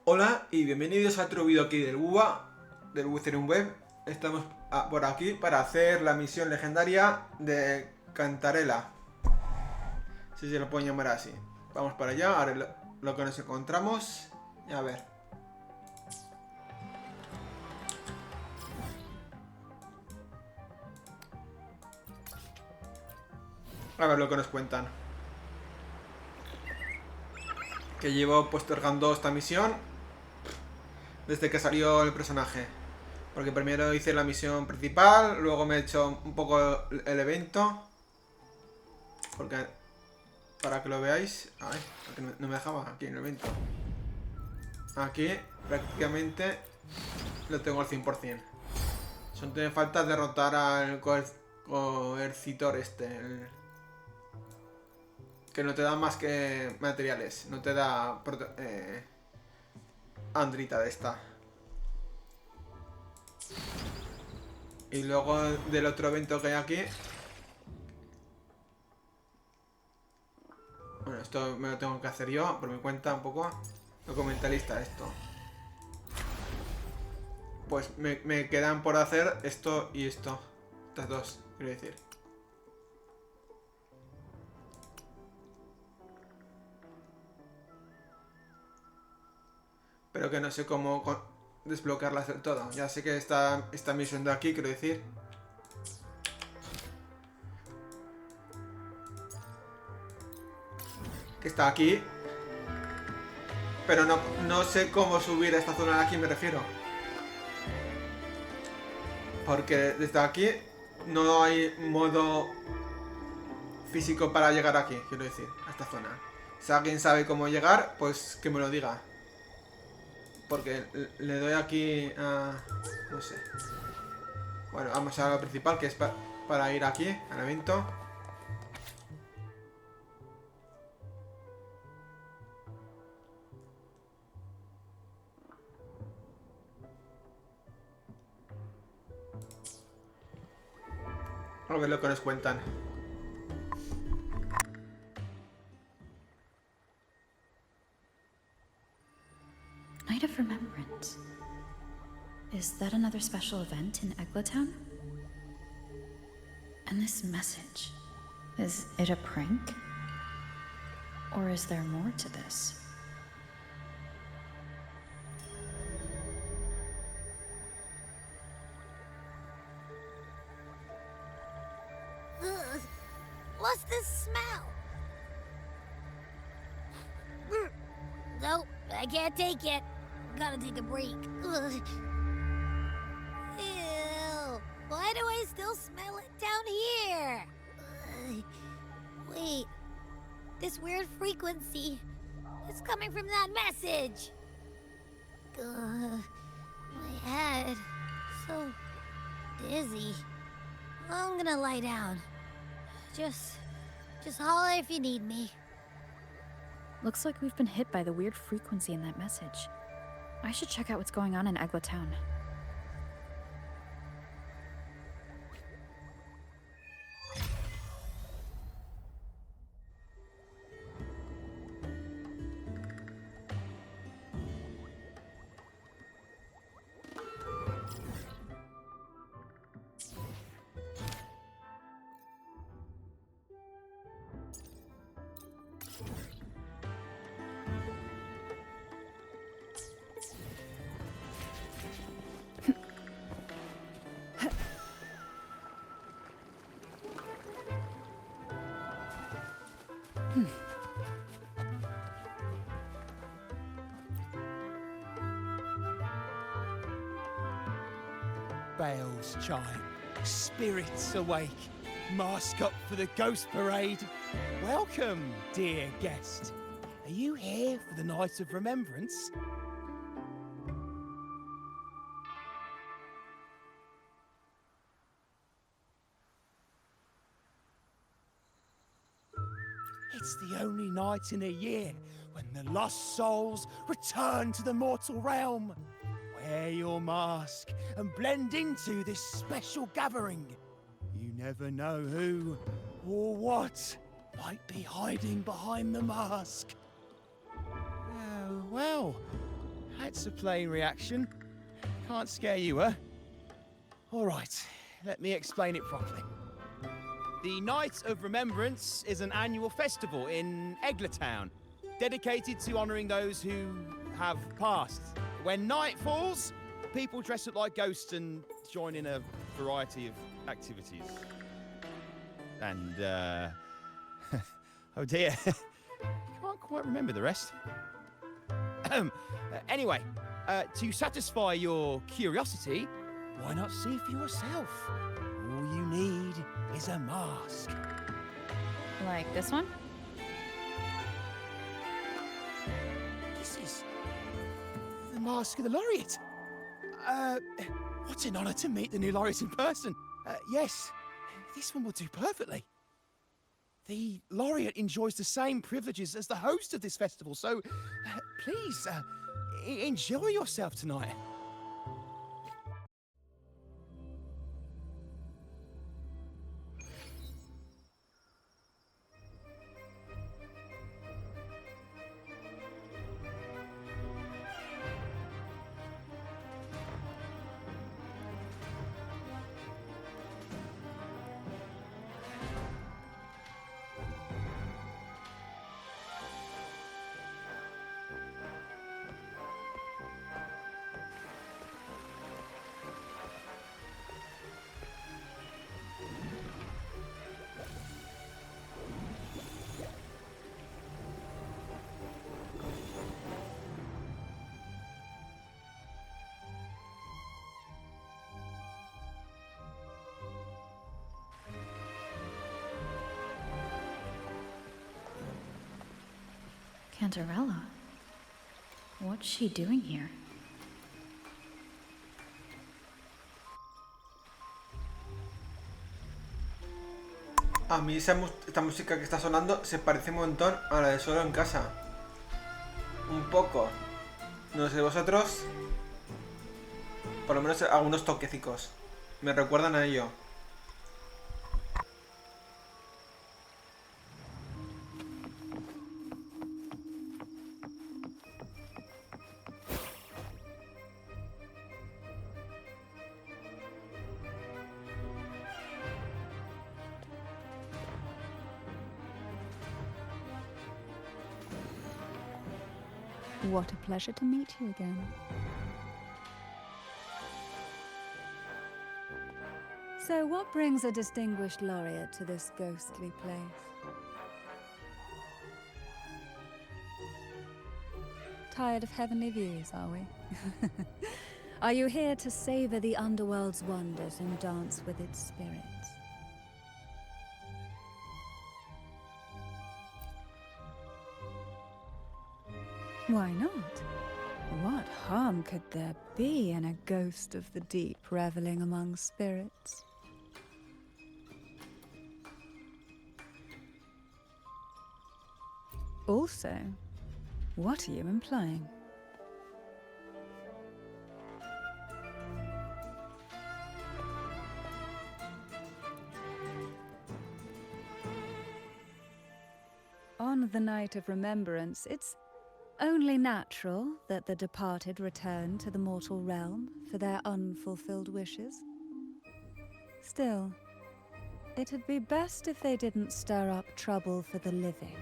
Hola y bienvenidos a otro vídeo aquí del UBA, del Wizarding Web. Estamos por aquí para hacer la misión legendaria de Cantarella. Si se lo pueden llamar así. Vamos para allá, ahora lo que nos encontramos. Y a ver. A ver lo que nos cuentan. Que llevo postergando esta misión desde que salió el personaje. Porque primero hice la misión principal, luego me he hecho un poco el evento. Porque, para que lo veáis... Ay, porque no me dejaba aquí en el evento. Aquí prácticamente lo tengo al 100%. Solo me falta derrotar al coercitor este. Que no te da más que materiales. No te da andrita de esta. Y luego del otro evento que hay aquí. Bueno, esto me lo tengo que hacer yo por mi cuenta un poco. Documentalista esto. Pues me quedan por hacer esto y esto. Estas dos, quiero decir. Pero que no sé cómo desbloquearlas del todo. Ya sé que esta misión de aquí, quiero decir. Que está aquí. Pero no sé cómo subir a esta zona de aquí, me refiero. Porque desde aquí no hay modo físico para llegar aquí, quiero decir, a esta zona. Si alguien sabe cómo llegar, pues que me lo diga. Porque le doy aquí a... no sé. Bueno, vamos a lo principal, que es para ir aquí, al evento. A ver lo que nos cuentan. Night of Remembrance. Is that another special event in Eglatown? And this message, is it a prank? Or is there more to this? Ugh, what's this smell? Nope, I can't take it. Gotta take a break. Ugh. Ew, why do I still smell it down here? Ugh. Wait, this weird frequency is coming from that message. Ugh, my head, so dizzy. I'm gonna lie down. Just holler if you need me. Looks like we've been hit by the weird frequency in that message. I should check out what's going on in Eglatown. Bells chime, spirits awake, mask up for the ghost parade. Welcome, dear guest. Are you here for the Night of Remembrance? It's the only night in a year when the lost souls return to the mortal realm. Wear your mask and blend into this special gathering. You never know who or what might be hiding behind the mask. Oh, well, That's a plain reaction. Can't scare you, huh? All right, let me explain it properly. The Night of Remembrance is an annual festival in Eglertown, dedicated to honouring those who have passed. When night falls, people dress up like ghosts and join in a variety of activities. And, oh dear, can't quite remember the rest. Anyway, to satisfy your curiosity, why not see for yourself? All you need is a mask. Like this one? This is the mask of the laureate. What an honor to meet the new laureate in person. Yes, this one will do perfectly. The laureate enjoys the same privileges as the host of this festival, so please, enjoy yourself tonight. Cantarella? What's she doing here? A mí esta música que está sonando se parece un montón a la de Solo en Casa. Un poco. No sé vosotros. Por lo menos algunos toquecicos. Me recuerdan a ello. What a pleasure to meet you again. So what brings a distinguished laureate to this ghostly place? Tired of heavenly views, are we? Are you here to savor the underworld's wonders and dance with its spirits? Why not? What harm could there be in a ghost of the deep reveling among spirits? Also, what are you implying? On the night of remembrance, it's only natural that the departed return to the mortal realm for their unfulfilled wishes. Still, it'd be best if they didn't stir up trouble for the living.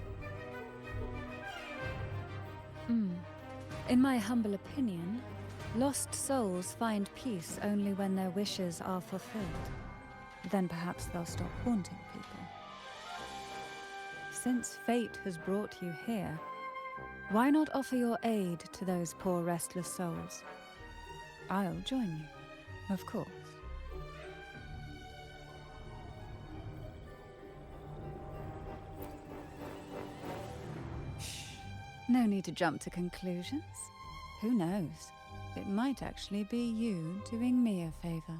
In my humble opinion, lost souls find peace only when their wishes are fulfilled. Then perhaps they'll stop haunting people. Since fate has brought you here, why not offer your aid to those poor restless souls? I'll join you, of course. No need to jump to conclusions. Who knows? It might actually be you doing me a favor.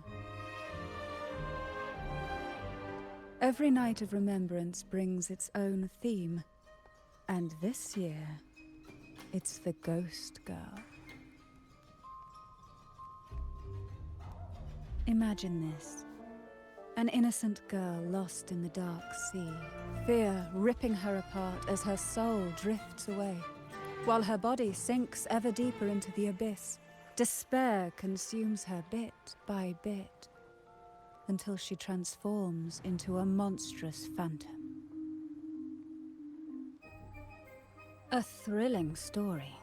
Every night of remembrance brings its own theme. And this year, it's the Ghost Girl. Imagine this. An innocent girl lost in the dark sea, fear ripping her apart as her soul drifts away. while her body sinks ever deeper into the abyss. Despair consumes her bit by bit, until she transforms into a monstrous phantom. A thrilling story,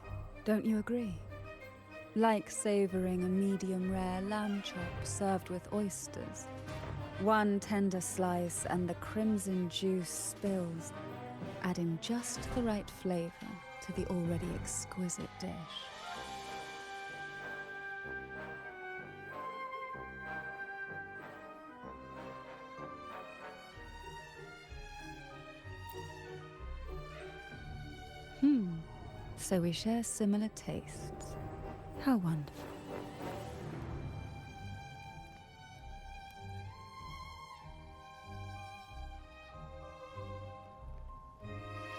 don't you agree? Like savoring a medium-rare lamb chop served with oysters. One tender slice and the crimson juice spills, adding just the right flavor to the already exquisite dish. So we share similar tastes. How wonderful.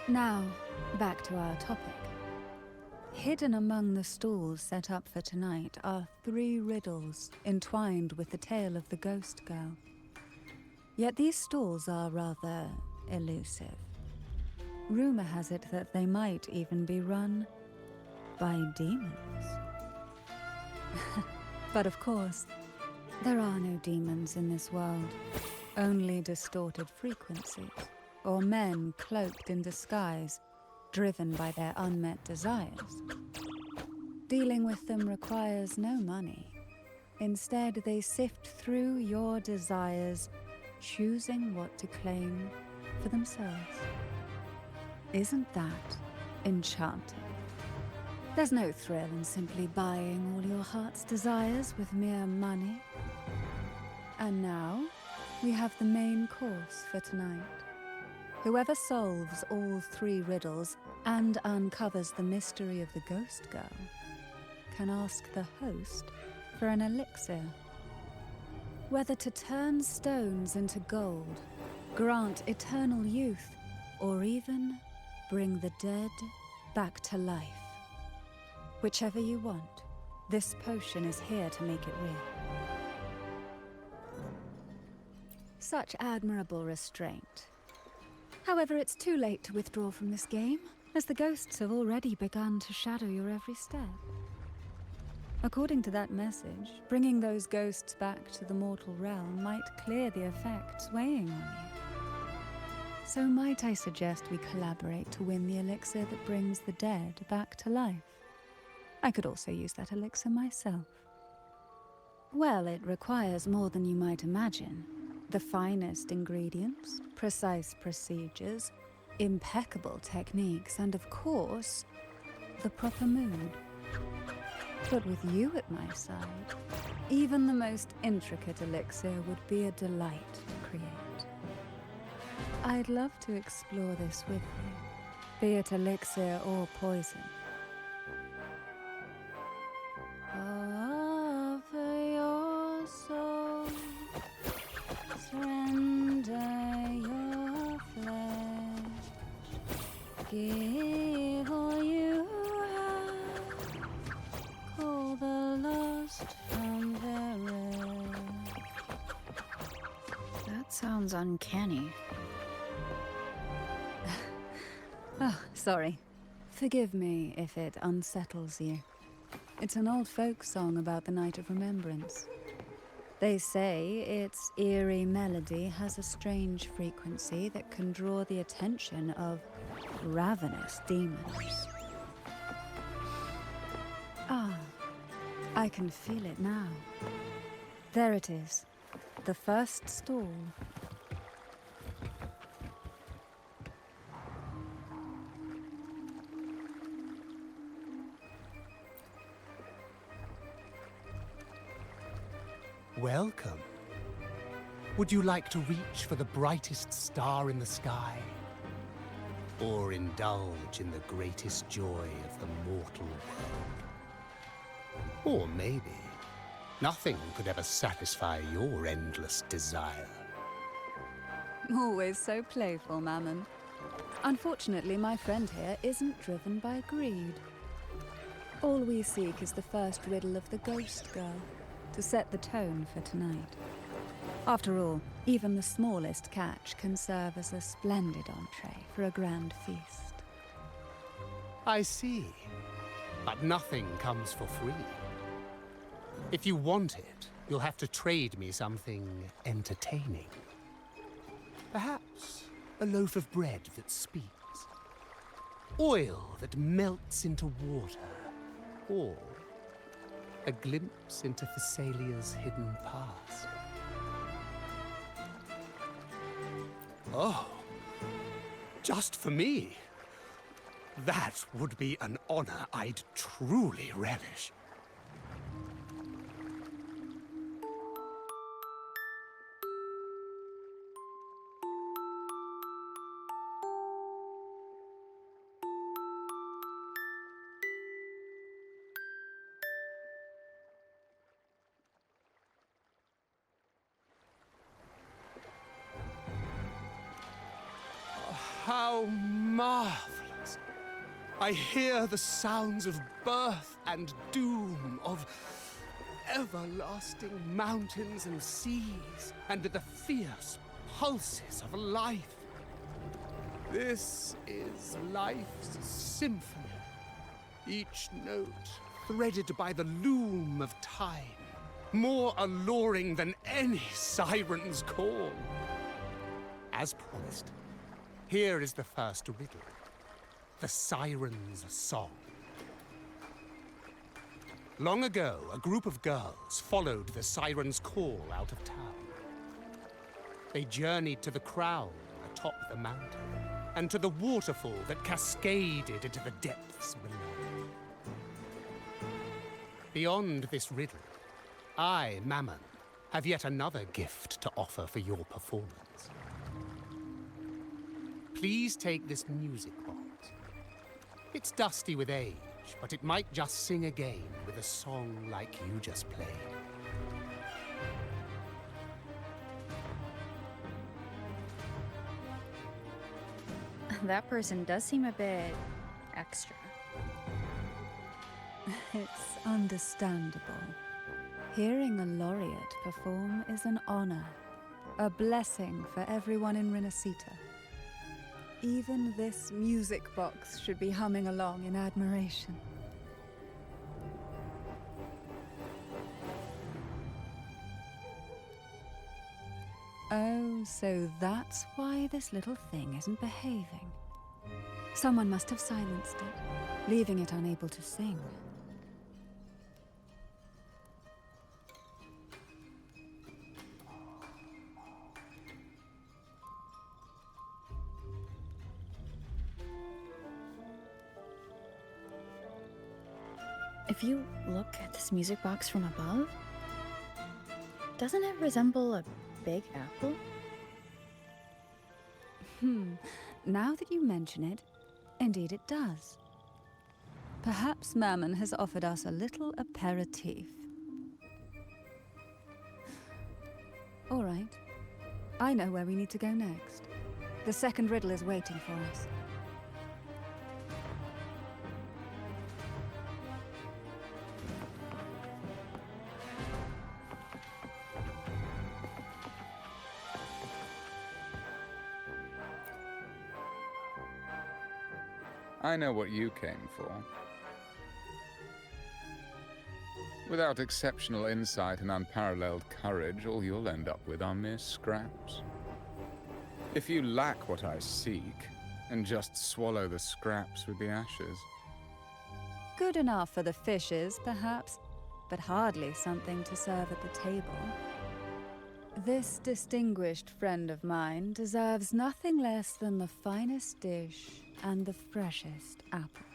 Now, back to our topic. Hidden among the stalls set up for tonight are 3 riddles entwined with the tale of the ghost girl. Yet these stalls are rather elusive. Rumor has it that they might even be run by demons. But of course, there are no demons in this world, only distorted frequencies, or men cloaked in disguise, driven by their unmet desires. Dealing with them requires no money. Instead, they sift through your desires, choosing what to claim for themselves. Isn't that enchanting? There's no thrill in simply buying all your heart's desires with mere money. And now, we have the main course for tonight. Whoever solves all 3 riddles and uncovers the mystery of the ghost girl can ask the host for an elixir. Whether to turn stones into gold, grant eternal youth, or even bring the dead back to life. Whichever you want, this potion is here to make it real. Such admirable restraint. However, it's too late to withdraw from this game, as the ghosts have already begun to shadow your every step. According to that message, bringing those ghosts back to the mortal realm might clear the effects weighing on you. So might I suggest we collaborate to win the elixir that brings the dead back to life? I could also use that elixir myself. Well, it requires more than you might imagine. The finest ingredients, precise procedures, impeccable techniques, and of course, the proper mood. But with you at my side, even the most intricate elixir would be a delight to create. I'd love to explore this with you, be it elixir or poison. Offer your soul, surrender your flesh, give all you have, call the lost from their rest. That sounds uncanny. Oh, sorry. Forgive me if it unsettles you. It's an old folk song about the Night of Remembrance. They say its eerie melody has a strange frequency that can draw the attention of ravenous demons. Ah, I can feel it now. There it is, the first stall. Welcome. Would you like to reach for the brightest star in the sky? Or indulge in the greatest joy of the mortal world? Or maybe nothing could ever satisfy your endless desire. Always so playful, Mammon. Unfortunately, my friend here isn't driven by greed. All we seek is the first riddle of the ghost girl, to set the tone for tonight. After all, even the smallest catch can serve as a splendid entree for a grand feast. I see. But nothing comes for free. If you want it, you'll have to trade me something entertaining. Perhaps a loaf of bread that speaks. Oil that melts into water. Or a glimpse into Thessalia's hidden past. Oh, just for me? That would be an honor I'd truly relish. How marvelous! I hear the sounds of birth and doom, of everlasting mountains and seas, and the fierce pulses of life. This is life's symphony, each note threaded by the loom of time, more alluring than any siren's call. As promised, here is the first riddle. The Siren's Song. Long ago, a group of girls followed the Siren's call out of town. They journeyed to the crown atop the mountain, and to the waterfall that cascaded into the depths below. Beyond this riddle, I, Mammon, have yet another gift to offer for your performance. Please take this music box. It's dusty with age, but it might just sing again with a song like you just played. That person does seem a bit extra. It's understandable. Hearing a laureate perform is an honor, a blessing for everyone in Renacita. Even this music box should be humming along in admiration. Oh, so that's why this little thing isn't behaving. Someone must have silenced it, leaving it unable to sing. If you look at this music box from above, doesn't it resemble a big apple? Now that you mention it, indeed it does. Perhaps Mammon has offered us a little aperitif. All right. I know where we need to go next. The second riddle is waiting for us. I know what you came for. Without exceptional insight and unparalleled courage, all you'll end up with are mere scraps. If you lack what I seek, then just swallow the scraps with the ashes. Good enough for the fishes, perhaps, but hardly something to serve at the table. This distinguished friend of mine deserves nothing less than the finest dish and the freshest apple.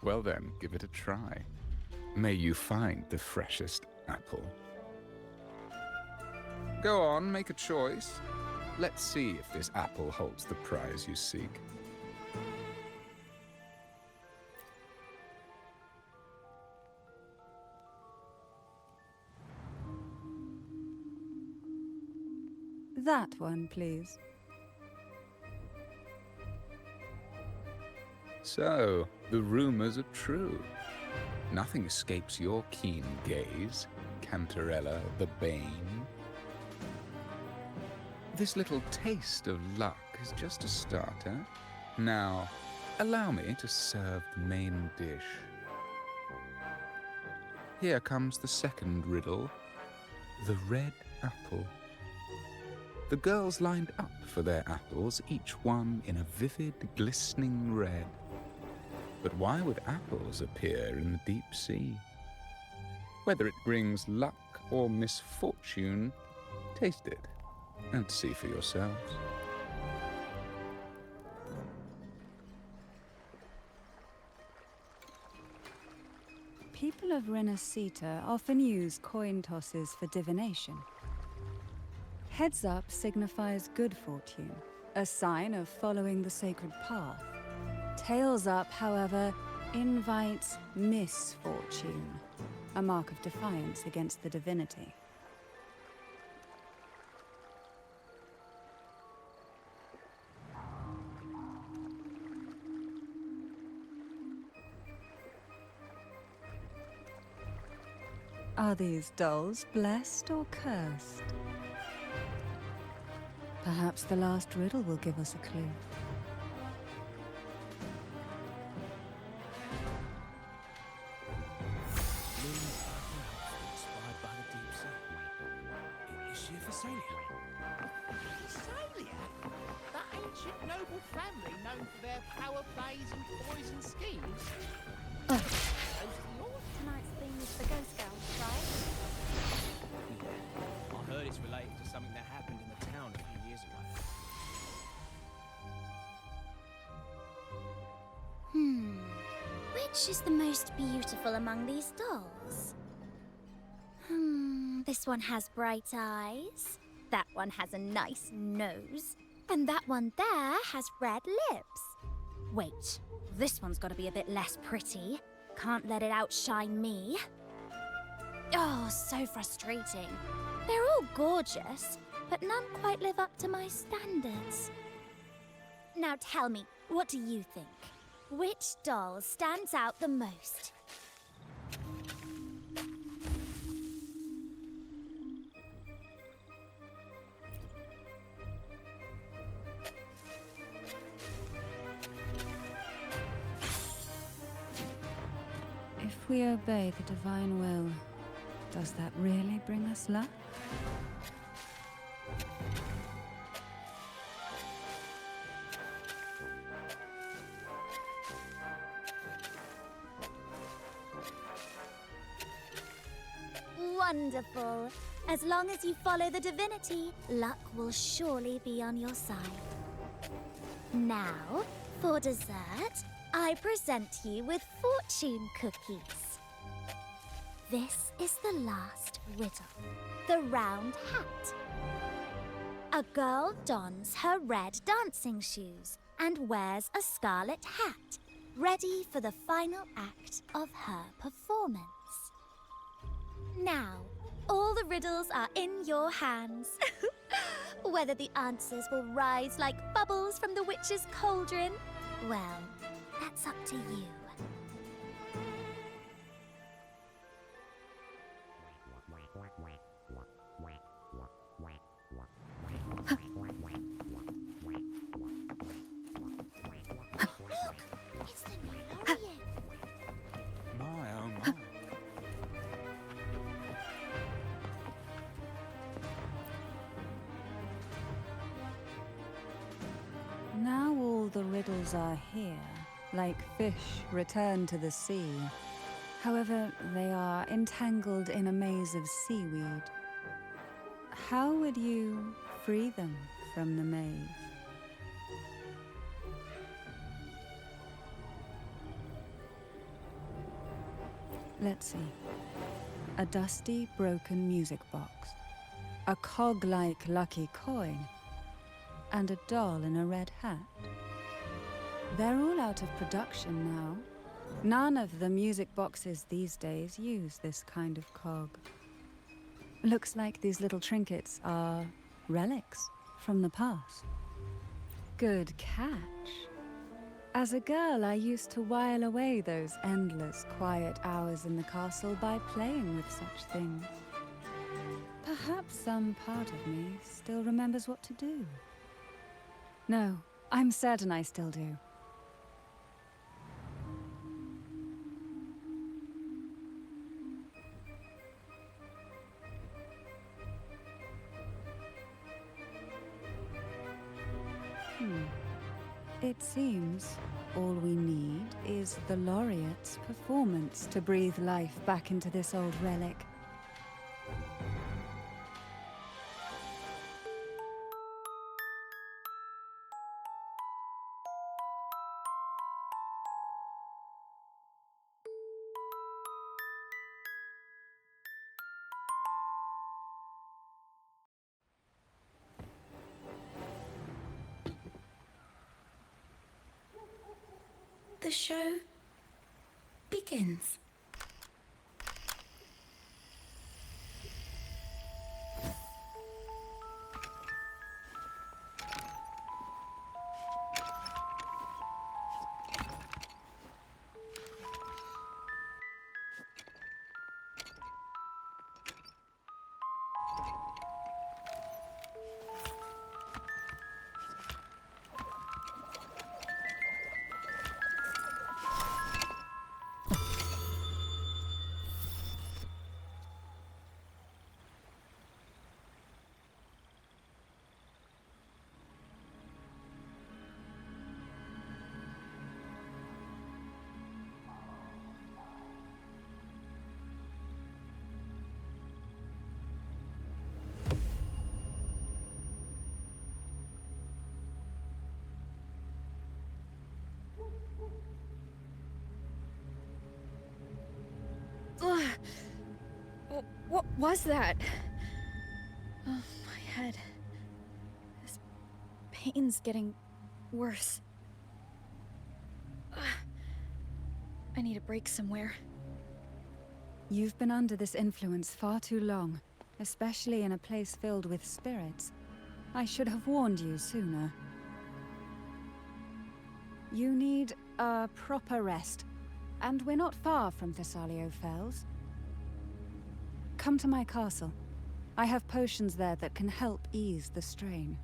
Well then, give it a try. May you find the freshest apple. Go on, make a choice. Let's see if this apple holds the prize you seek. That one, please. So, the rumors are true. Nothing escapes your keen gaze, Cantarella the Bane. This little taste of luck is just a starter. Now, Allow me to serve the main dish. Here comes the second riddle, the red apple. The girls lined up for their apples, each one in a vivid, glistening red. But why would apples appear in the deep sea? Whether it brings luck or misfortune, taste it and see for yourselves. People of Renacita often use coin tosses for divination. Heads up signifies good fortune, a sign of following the sacred path. Tails up, however, invites misfortune, a mark of defiance against the divinity. Are these dolls blessed or cursed? Perhaps the last riddle will give us a clue. Inspired by the deep sea. Is she a Phasalia? Phasalia? That ancient noble family known for their power plays and poison schemes? Tonight's theme is the Ghost Girls, right? Yeah, I heard it's related to something that happened in the town a few years ago. Which is the most beautiful among these dolls? This one has bright eyes. That one has a nice nose. And that one there has red lips. Wait, this one's got to be a bit less pretty. Can't let it outshine me. Oh, so frustrating. They're all gorgeous, but none quite live up to my standards. Now tell me, what do you think? Which doll stands out the most? If we obey the divine will, does that really bring us luck? Wonderful. As long as you follow the divinity, luck will surely be on your side. Now, for dessert, I present you with fortune cookies. This is the last riddle, the round hat. A girl dons her red dancing shoes and wears a scarlet hat, ready for the final act of her performance. Now, all the riddles are in your hands. Whether the answers will rise like bubbles from the witch's cauldron, well, that's up to you. Look! It's the DeLorean! My, oh my. Now all the riddles are here, like fish returned to the sea. However, they are entangled in a maze of seaweed. How would you free them from the maze? Let's see. A dusty, broken music box. A cog-like lucky coin. And a doll in a red hat. They're all out of production now. None of the music boxes these days use this kind of cog. Looks like these little trinkets are relics from the past. Good catch. As a girl, I used to while away those endless, quiet hours in the castle by playing with such things. Perhaps some part of me still remembers what to do. No, I'm certain I still do. It seems all we need is the laureate's performance to breathe life back into this old relic. The show begins. What was that? Oh, my head. This pain's getting worse. I need a break somewhere. You've been under this influence far too long, especially in a place filled with spirits. I should have warned you sooner. You need a proper rest, and we're not far from Thessalio Fells. Come to my castle. I have potions there that can help ease the strain.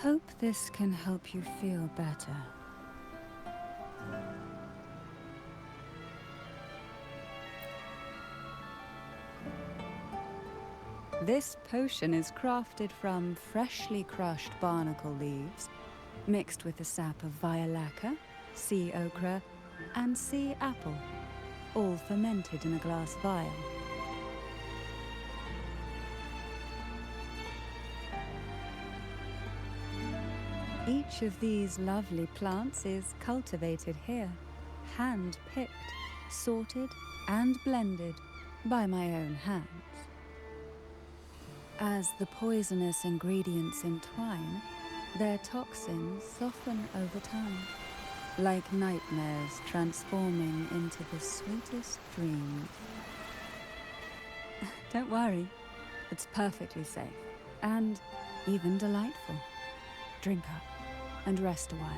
Hope this can help you feel better. This potion is crafted from freshly crushed barnacle leaves, mixed with the sap of violaca, sea ochre, and sea apple, all fermented in a glass vial. Each of these lovely plants is cultivated here, hand-picked, sorted, and blended by my own hands. As the poisonous ingredients entwine, their toxins soften over time, like nightmares transforming into the sweetest dreams. Don't worry, it's perfectly safe, and even delightful. Drink up and rest a while.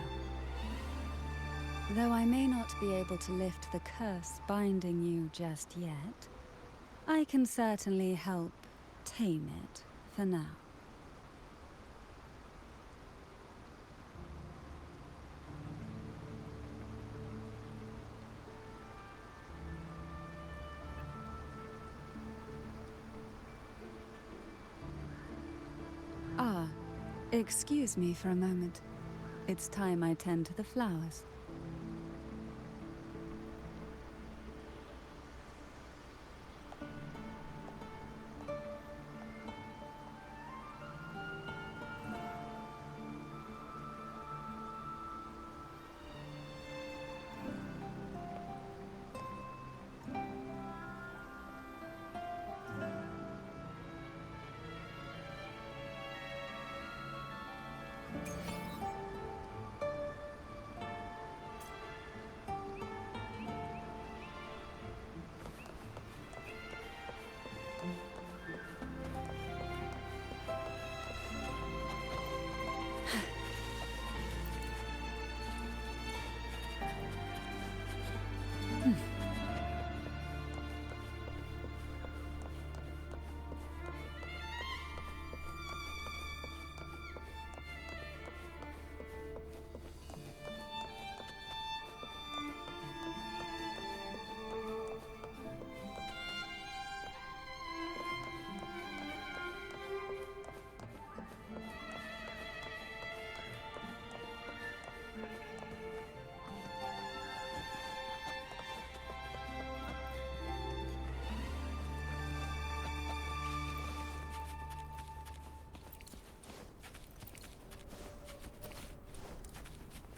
Though I may not be able to lift the curse binding you just yet, I can certainly help tame it for now. Ah, excuse me for a moment. It's time I tend to the flowers.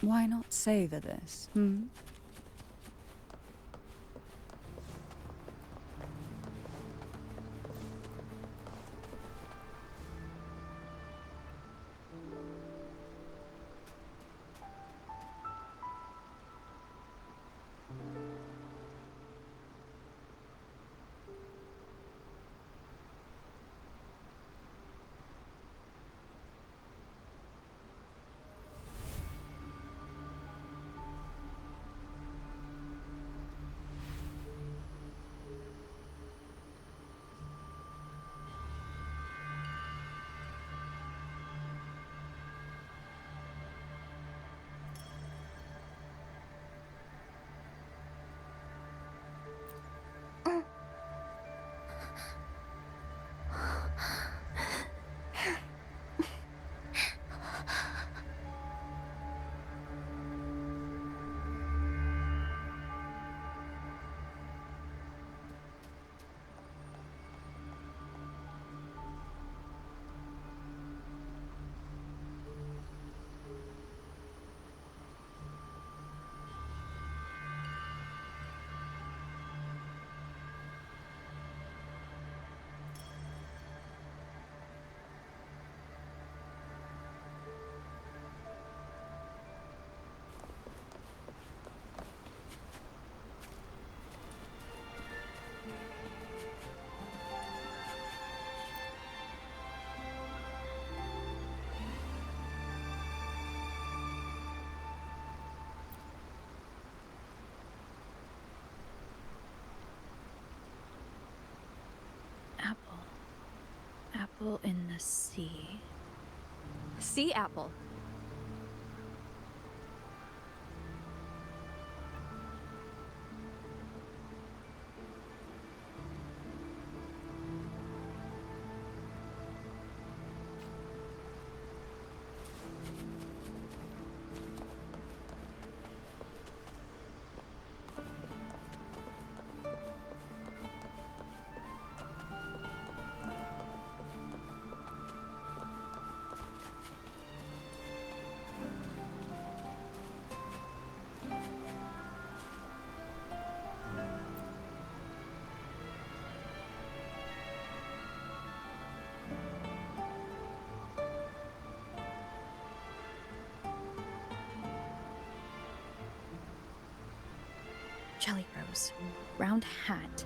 Why not savor this, hmm? Apple in the sea. Sea apple. Jelly rose. Round hat.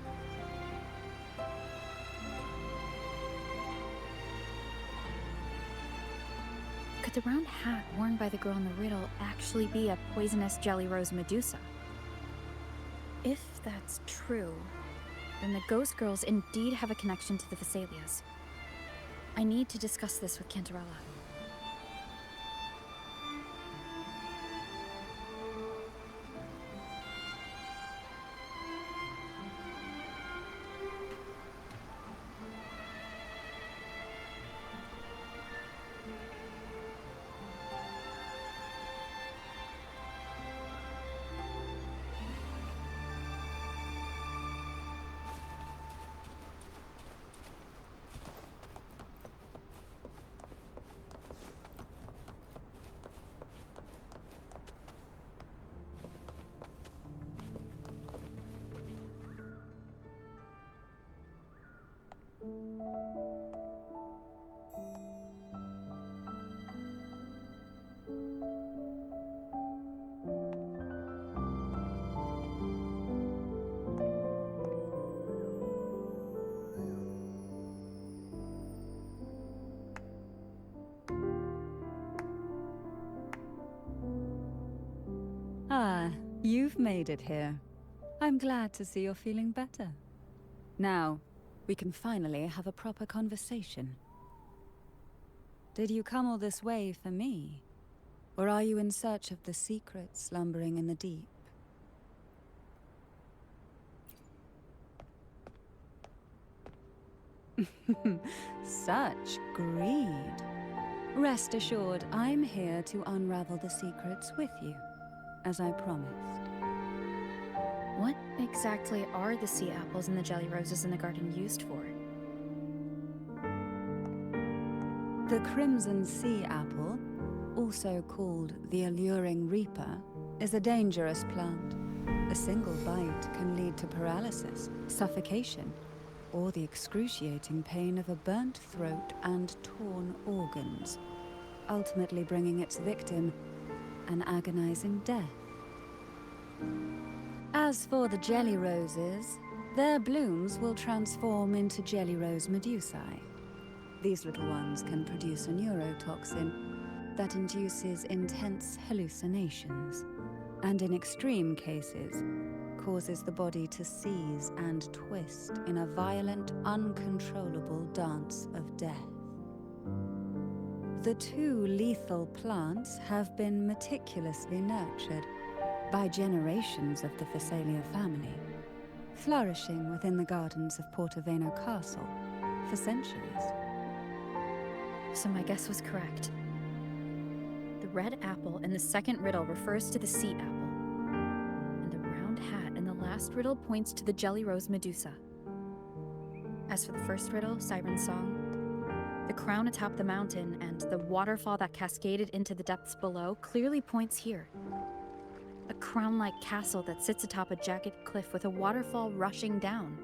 Could the round hat worn by the girl in the riddle actually be a poisonous jelly rose Medusa? If that's true, then the ghost girls indeed have a connection to the Vesalias. I need to discuss this with Cantarella. Ah, you've made it here. I'm glad to see you're feeling better. Now, we can finally have a proper conversation. Did you come all this way for me? Or are you in search of the secret slumbering in the deep? Such greed. Rest assured, I'm here to unravel the secrets with you, as I promised. What exactly are the sea apples and the jelly roses in the garden used for? The crimson sea apple, also called the alluring reaper, is a dangerous plant. A single bite can lead to paralysis, suffocation, or the excruciating pain of a burnt throat and torn organs, ultimately bringing its victim an agonizing death. As for the jelly roses, their blooms will transform into jelly rose medusae. These little ones can produce a neurotoxin that induces intense hallucinations, and in extreme cases, causes the body to seize and twist in a violent, uncontrollable dance of death. The two lethal plants have been meticulously nurtured by generations of the Phasalia family, flourishing within the gardens of Portoveno Castle for centuries. So my guess was correct. The red apple in the second riddle refers to the sea apple, and the round hat in the last riddle points to the jelly rose Medusa. As for the first riddle, Siren's Song, the crown atop the mountain and the waterfall that cascaded into the depths below clearly points here. A crown-like castle that sits atop a jagged cliff with a waterfall rushing down.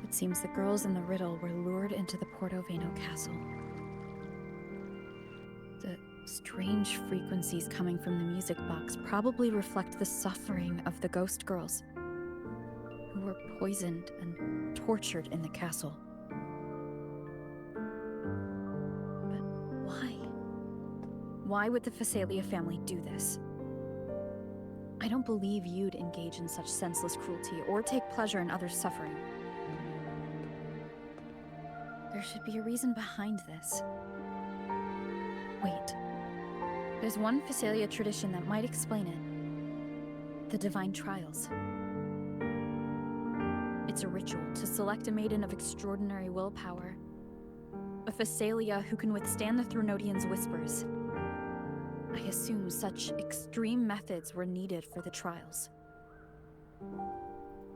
It seems the girls in the riddle were lured into the Portoveno castle. The strange frequencies coming from the music box probably reflect the suffering of the ghost girls, who were poisoned and tortured in the castle. But why? Why would the Phasalia family do this? I don't believe you'd engage in such senseless cruelty or take pleasure in others' suffering. There should be a reason behind this. Wait. There's one Phasalia tradition that might explain it. The Divine Trials. It's a ritual to select a maiden of extraordinary willpower. A Phasalia who can withstand the Thronodians' whispers. I assume such extreme methods were needed for the trials.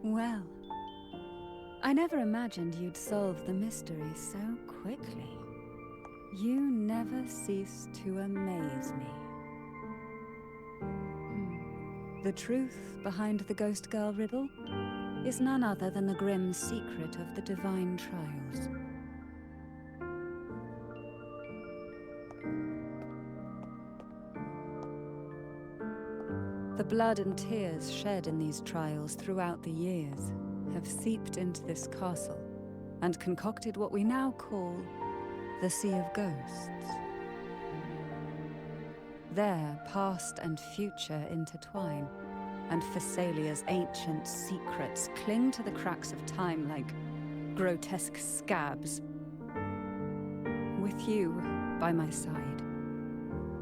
Well, I never imagined you'd solve the mystery so quickly. You never cease to amaze me. The truth behind the Ghost Girl riddle is none other than the grim secret of the Divine Trials. The blood and tears shed in these trials throughout the years have seeped into this castle and concocted what we now call the Sea of Ghosts. There, past and future intertwine, and Phasalia's ancient secrets cling to the cracks of time like grotesque scabs. With you by my side,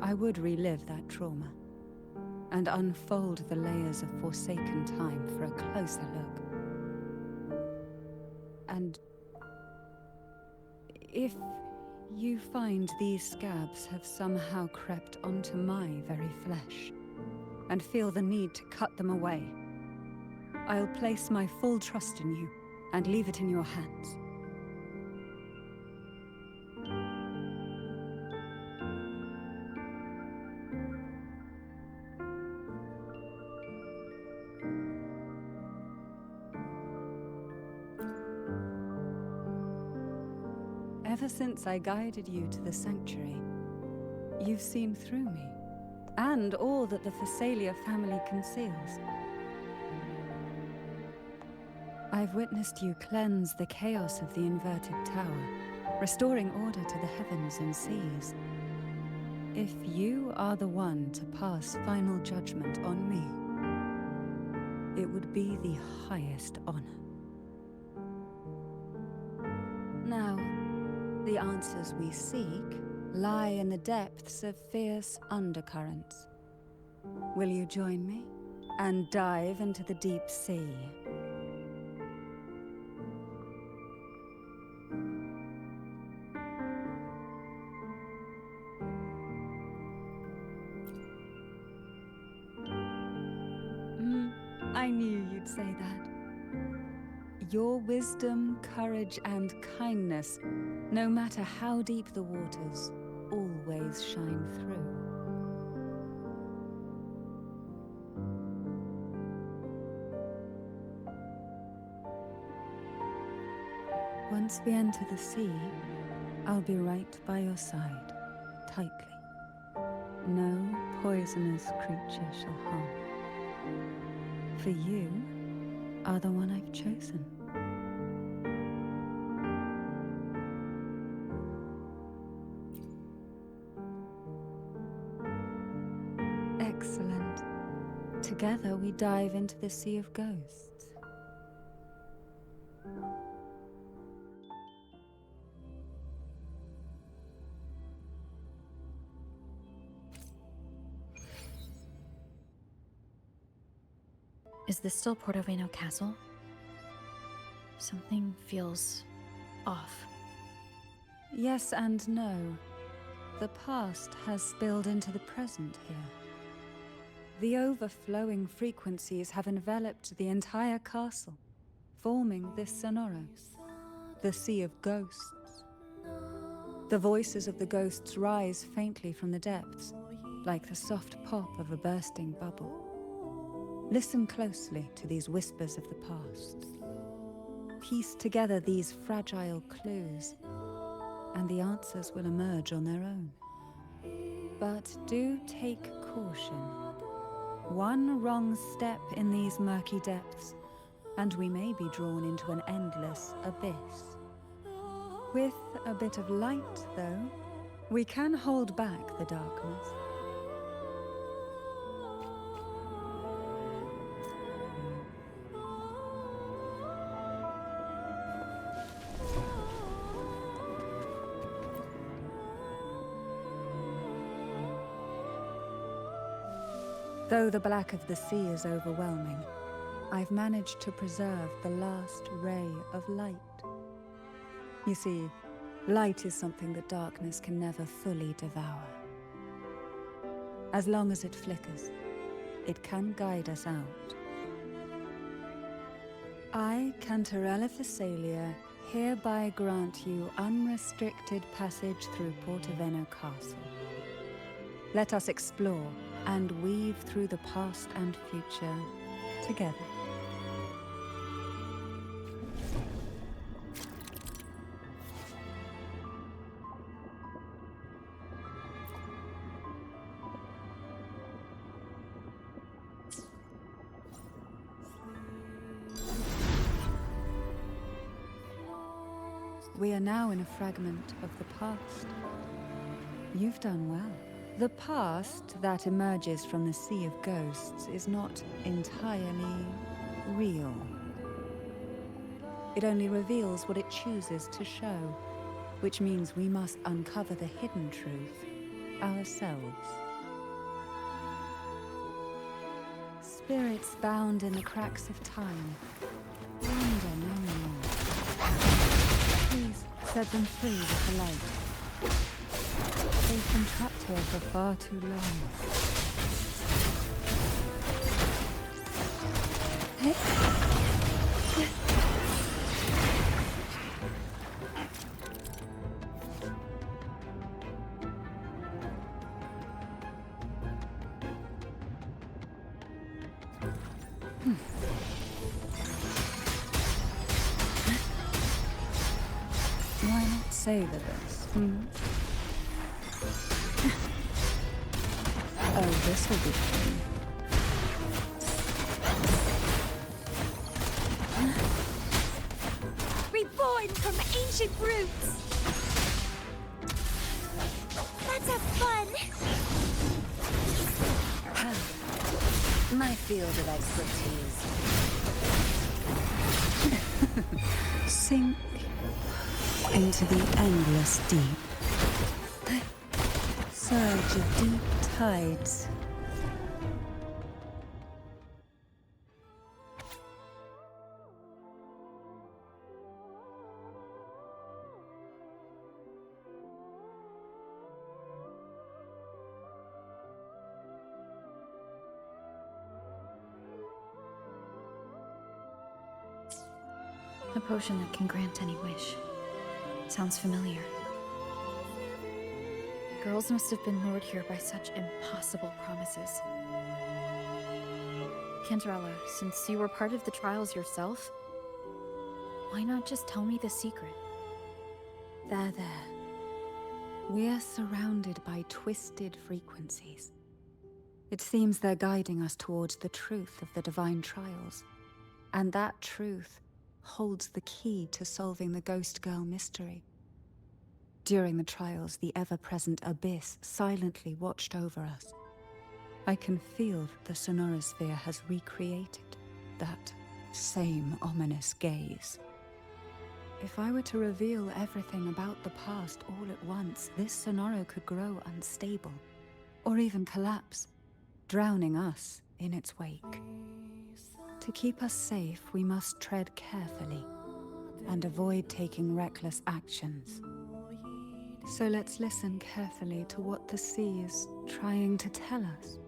I would relive that trauma and unfold the layers of forsaken time for a closer look. And if you find these scabs have somehow crept onto my very flesh, and feel the need to cut them away, I'll place my full trust in you and leave it in your hands. Ever since I guided you to the sanctuary, you've seen through me, and all that the Phasalia family conceals. I've witnessed you cleanse the chaos of the inverted tower, restoring order to the heavens and seas. If you are the one to pass final judgment on me, it would be the highest honor. Now, the answers we seek lie in the depths of fierce undercurrents. Will you join me and dive into the deep sea? I knew you'd say that. Your wisdom, courage, and kindness, no matter how deep the waters, always shine through. Once we enter the sea, I'll be right by your side, tightly. No poisonous creature shall harm. For you are the one I've chosen. Excellent. Together we dive into the Sea of Ghosts. Is this still Portoveno Castle? Something feels off. Yes and no. The past has spilled into the present here. The overflowing frequencies have enveloped the entire castle, forming this Sonoro, the Sea of Ghosts. The voices of the ghosts rise faintly from the depths, like the soft pop of a bursting bubble. Listen closely to these whispers of the past. Piece together these fragile clues, and the answers will emerge on their own. But do take caution. One wrong step in these murky depths, and we may be drawn into an endless abyss. With a bit of light, though, we can hold back the darkness. Though the black of the sea is overwhelming, I've managed to preserve the last ray of light. You see, light is something that darkness can never fully devour. As long as it flickers, it can guide us out. I, Cantarella Thessalia, hereby grant you unrestricted passage through Portoveno Castle. Let us explore and weave through the past and future together. We are now in a fragment of the past. You've done well. The past that emerges from the Sea of Ghosts is not entirely real. It only reveals what it chooses to show, which means we must uncover the hidden truth ourselves. Spirits bound in the cracks of time wander no more. Please set them free with the light. They've been trapped here for far too long. Why not savor this? Oh, this will be fun. Reborn from ancient roots! Let's have fun! My field of expertise. Sink into the endless deep. Surge of deep tides. A potion that can grant any wish. Sounds familiar. Girls must have been lured here by such impossible promises. Cantarella, since you were part of the trials yourself, why not just tell me the secret? There. We're surrounded by twisted frequencies. It seems they're guiding us towards the truth of the divine trials. And that truth holds the key to solving the Ghost Girl mystery. During the trials, the ever-present abyss silently watched over us. I can feel that the sonorosphere has recreated that same ominous gaze. If I were to reveal everything about the past all at once, this sonoro could grow unstable, or even collapse, drowning us in its wake. To keep us safe, we must tread carefully and avoid taking reckless actions. So let's listen carefully to what the sea is trying to tell us.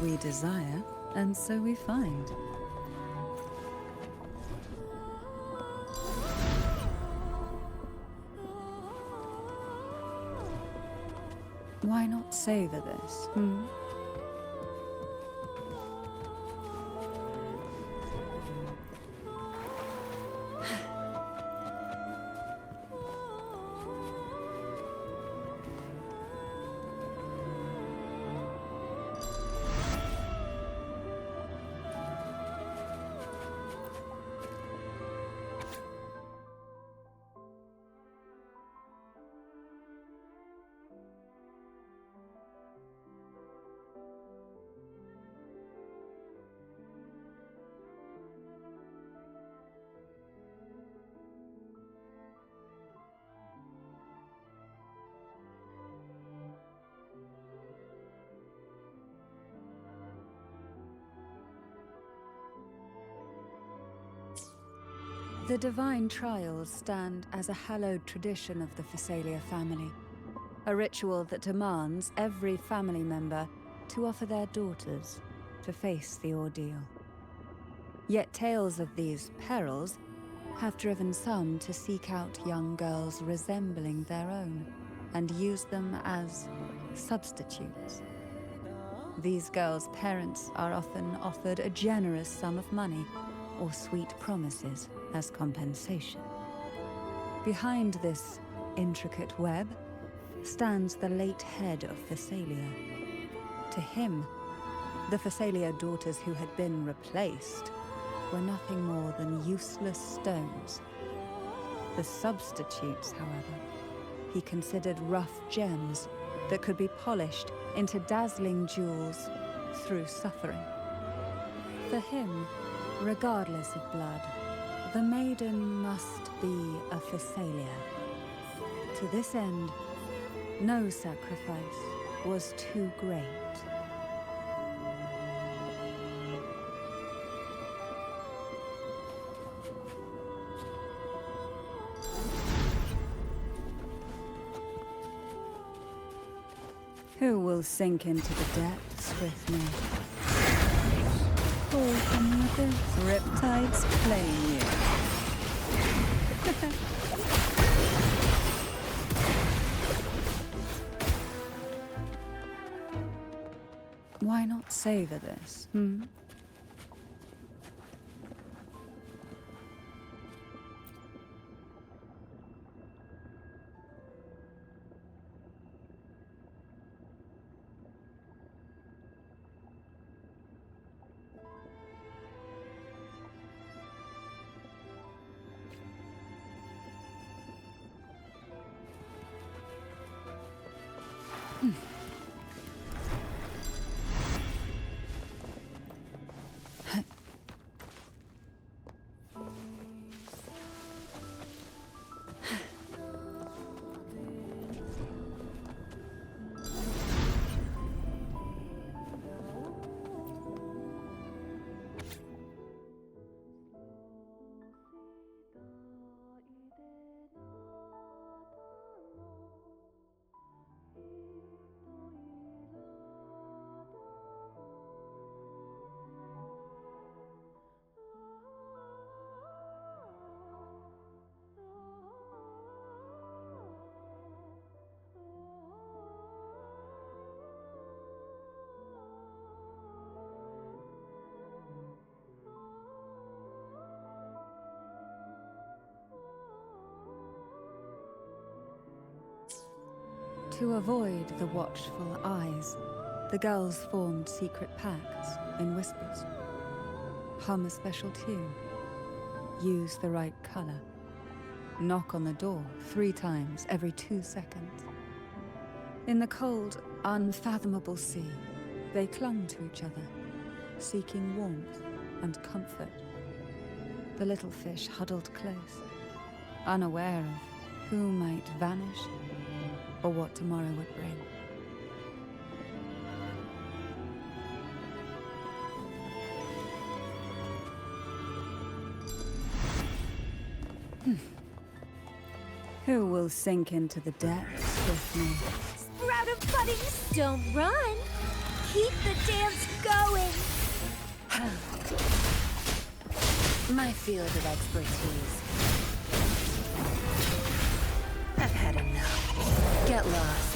We desire, and so we find. Why not savor this, The divine trials stand as a hallowed tradition of the Phasalia family, a ritual that demands every family member to offer their daughters to face the ordeal. Yet tales of these perils have driven some to seek out young girls resembling their own and use them as substitutes. These girls' parents are often offered a generous sum of money or sweet promises as compensation. Behind this intricate web stands the late head of Phasalia. To him, the Phasalia daughters who had been replaced were nothing more than useless stones. The substitutes, however, he considered rough gems that could be polished into dazzling jewels through suffering. For him, regardless of blood, the maiden must be a Phasalia. To this end, no sacrifice was too great. Who will sink into the depths with me? Fall from the abyss. Riptides claim you. Why not savor this, To avoid the watchful eyes, the girls formed secret pacts in whispers. Hum a special tune. Use the right color. Knock on the door 3 times every 2 seconds. In the cold, unfathomable sea, they clung to each other, seeking warmth and comfort. The little fish huddled close, unaware of who might vanish or what tomorrow would bring. Who will sink into the depths with me? Sprout of buddies, don't run. Keep the dance going. My field of expertise. I've had enough. Get lost.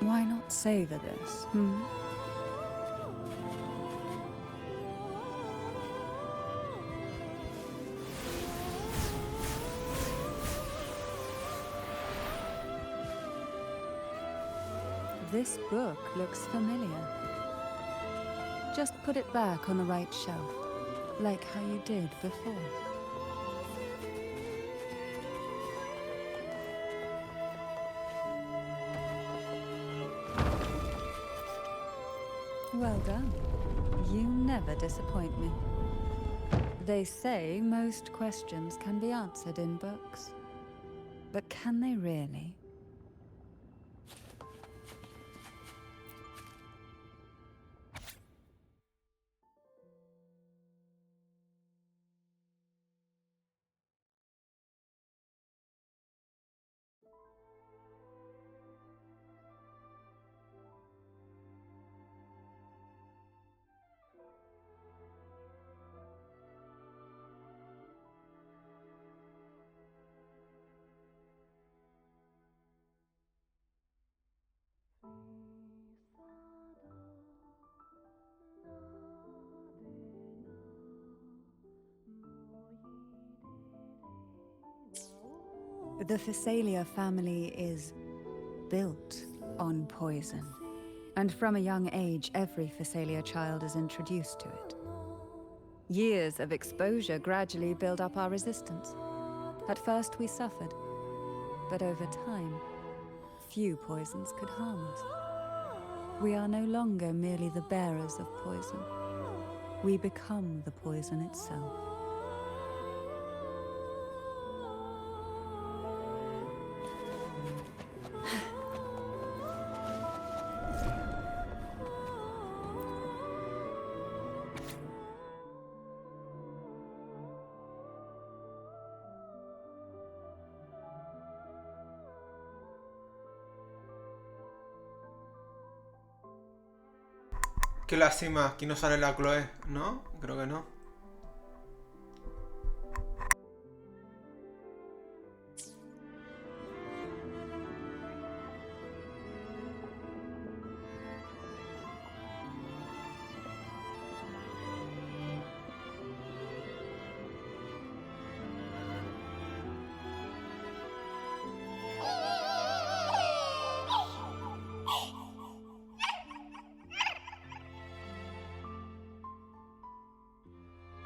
Why not savor this, This book looks familiar. Just put it back on the right shelf, like how you did before. Well done. You never disappoint me. They say most questions can be answered in books. But can they really? The Phasalia family is built on poison. And from a young age, every Phasalia child is introduced to it. Years of exposure gradually build up our resistance. At first we suffered, but over time, few poisons could harm us. We are no longer merely the bearers of poison. We become the poison itself. Qué lástima, aquí no sale la Chloe, ¿no? Creo que no.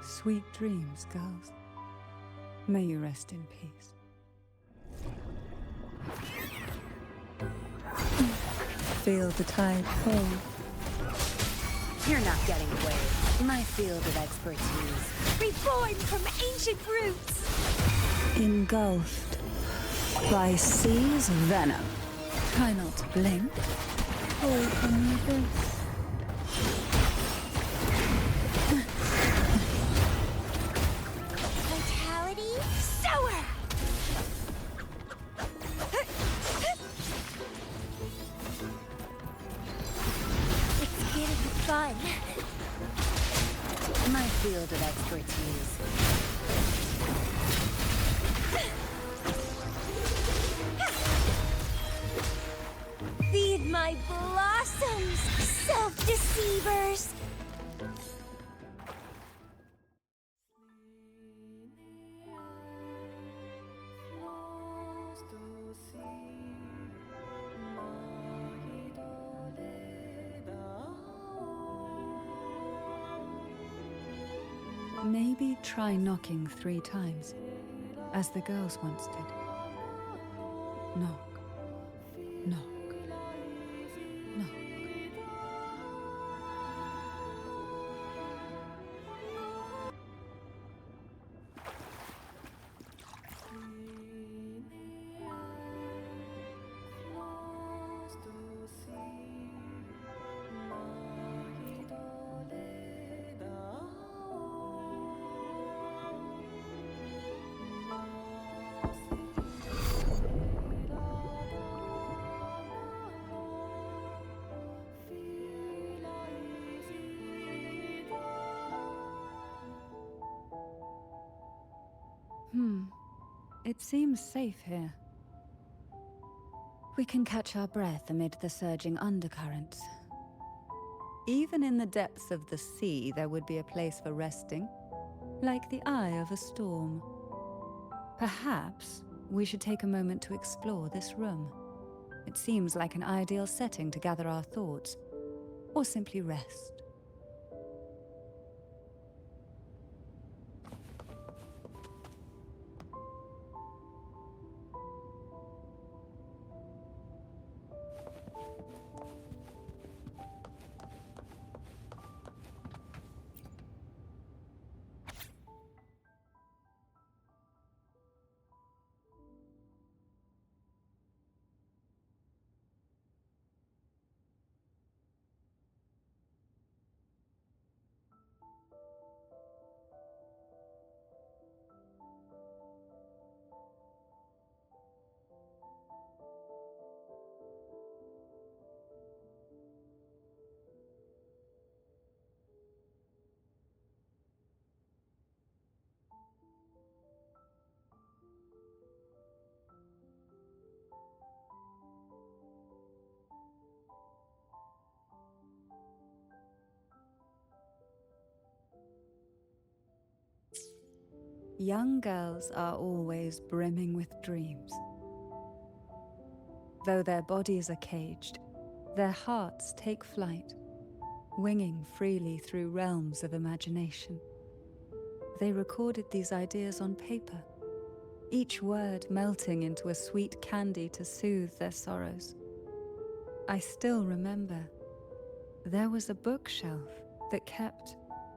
Sweet dreams, girls. May you rest in peace. Feel the tide fall. You're not getting away. My field of expertise. Reborn from ancient roots. Engulfed by sea's venom. Try not to blink. Hold on this. field of expertise. Feed my blossoms, self-deceivers! Maybe try knocking 3 times, as the girls once did. Knock, knock, knock. It seems safe here. We can catch our breath amid the surging undercurrents. Even in the depths of the sea, there would be a place for resting, like the eye of a storm. Perhaps we should take a moment to explore this room. It seems like an ideal setting to gather our thoughts, or simply rest. Young girls are always brimming with dreams. Though their bodies are caged, their hearts take flight, winging freely through realms of imagination. They recorded these ideas on paper, each word melting into a sweet candy to soothe their sorrows. I still remember there was a bookshelf that kept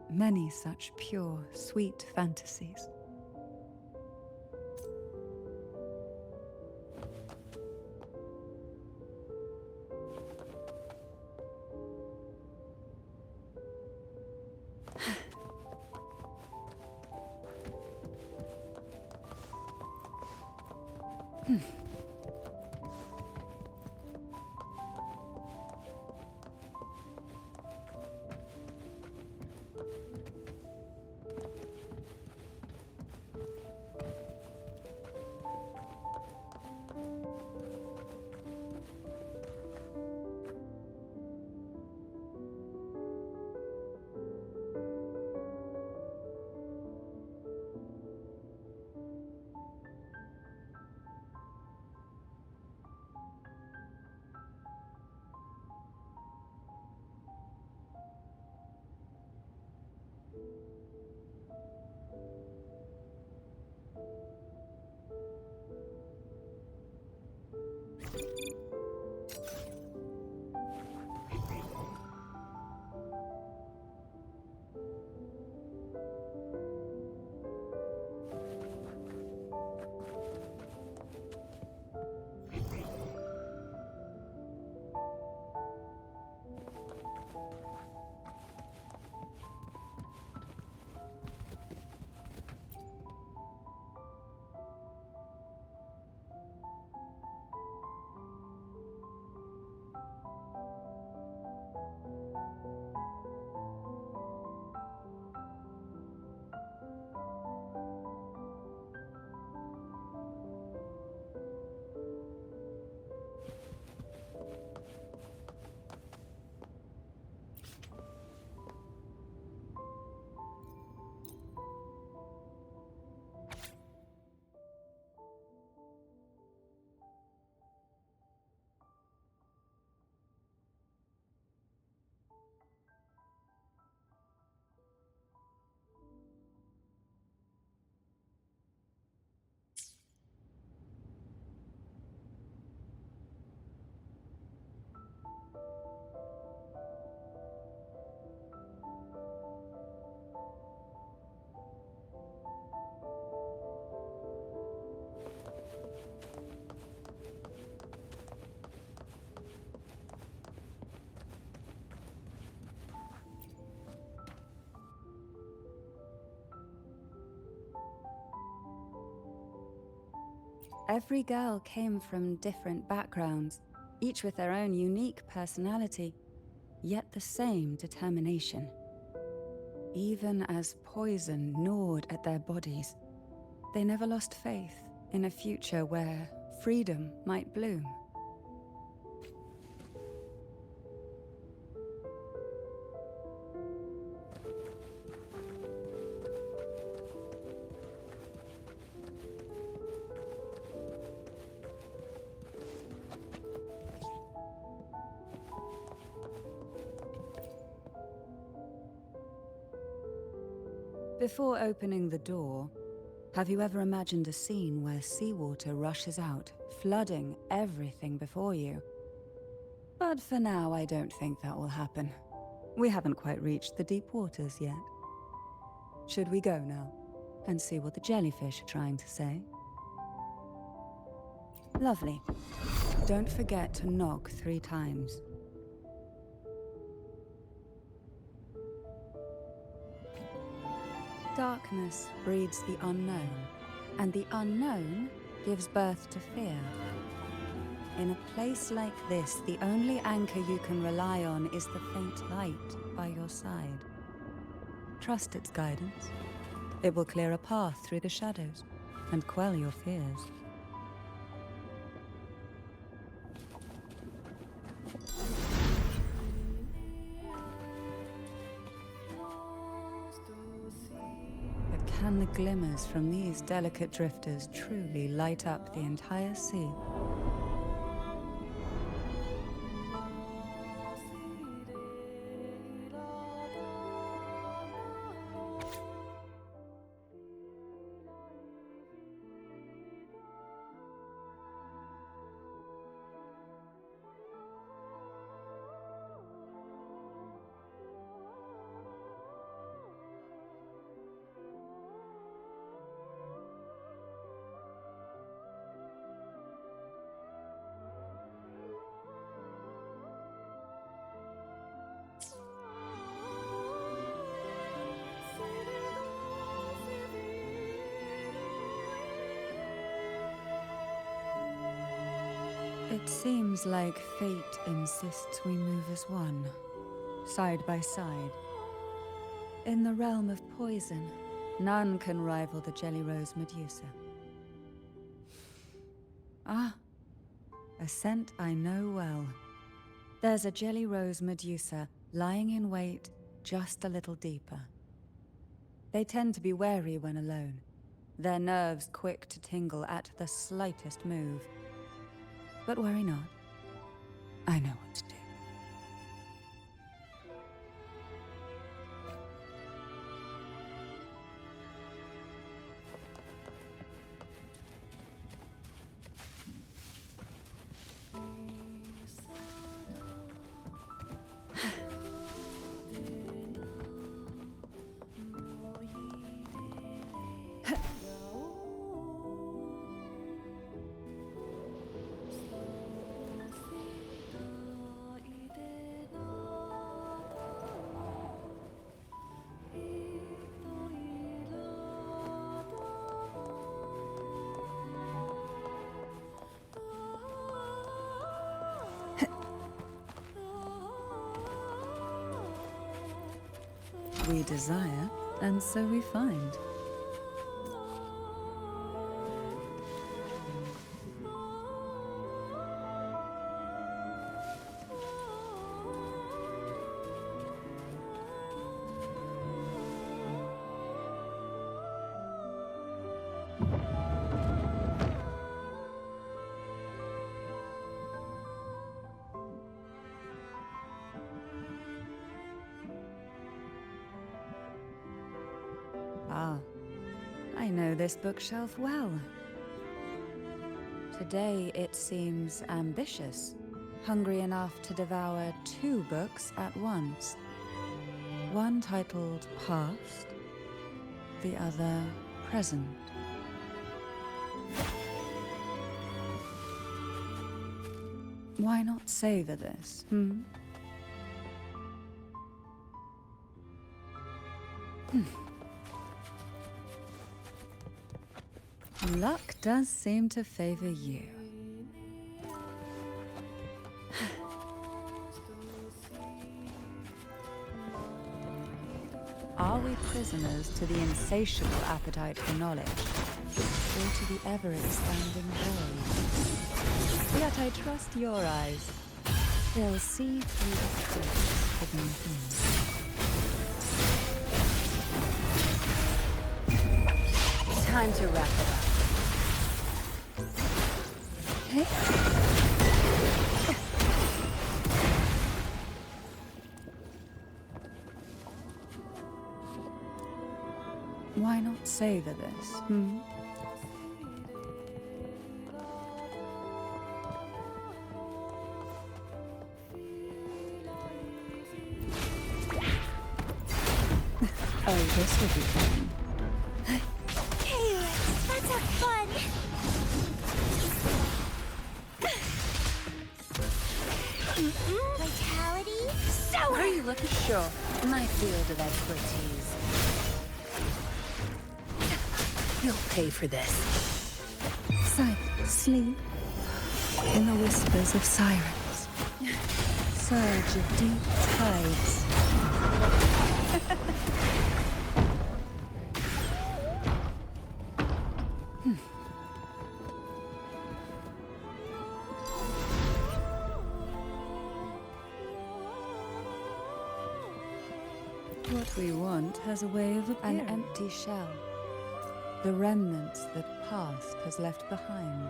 many such pure, sweet fantasies. Every girl came from different backgrounds, each with their own unique personality, yet the same determination. Even as poison gnawed at their bodies, they never lost faith in a future where freedom might bloom. Before opening the door, have you ever imagined a scene where seawater rushes out, flooding everything before you? But for now, I don't think that will happen. We haven't quite reached the deep waters yet. Should we go now and see what the jellyfish are trying to say? Lovely. Don't forget to knock 3 times. Darkness breeds the unknown, and the unknown gives birth to fear. In a place like this, the only anchor you can rely on is the faint light by your side. Trust its guidance. It will clear a path through the shadows and quell your fears. Can the glimmers from these delicate drifters truly light up the entire sea? It seems like fate insists we move as one, side by side. In the realm of poison, none can rival the Jelly Rose Medusa. Ah, a scent I know well. There's a Jelly Rose Medusa lying in wait just a little deeper. They tend to be wary when alone, their nerves quick to tingle at the slightest move. But worry not. I know what to do. We desire, and so we find. Ah, I know this bookshelf well. Today it seems ambitious, hungry enough to devour 2 books at once. One titled Past, the other Present. Why not savor this, Luck does seem to favor you. Are we prisoners to the insatiable appetite for knowledge, or to the ever-expanding void? Yet I trust your eyes. They'll see through the truths hidden things. Time to wrap it up. Hey? Why not savor this, hmm? Oh, this will be fun. Hey, let's have fun. Vitality? So Are you looking sure? My field of expertise. You'll pay for this. Sight, sleep, in the whispers of sirens, surge of deep tides. What we want has a way of appearing. An empty shell. The remnants that past has left behind.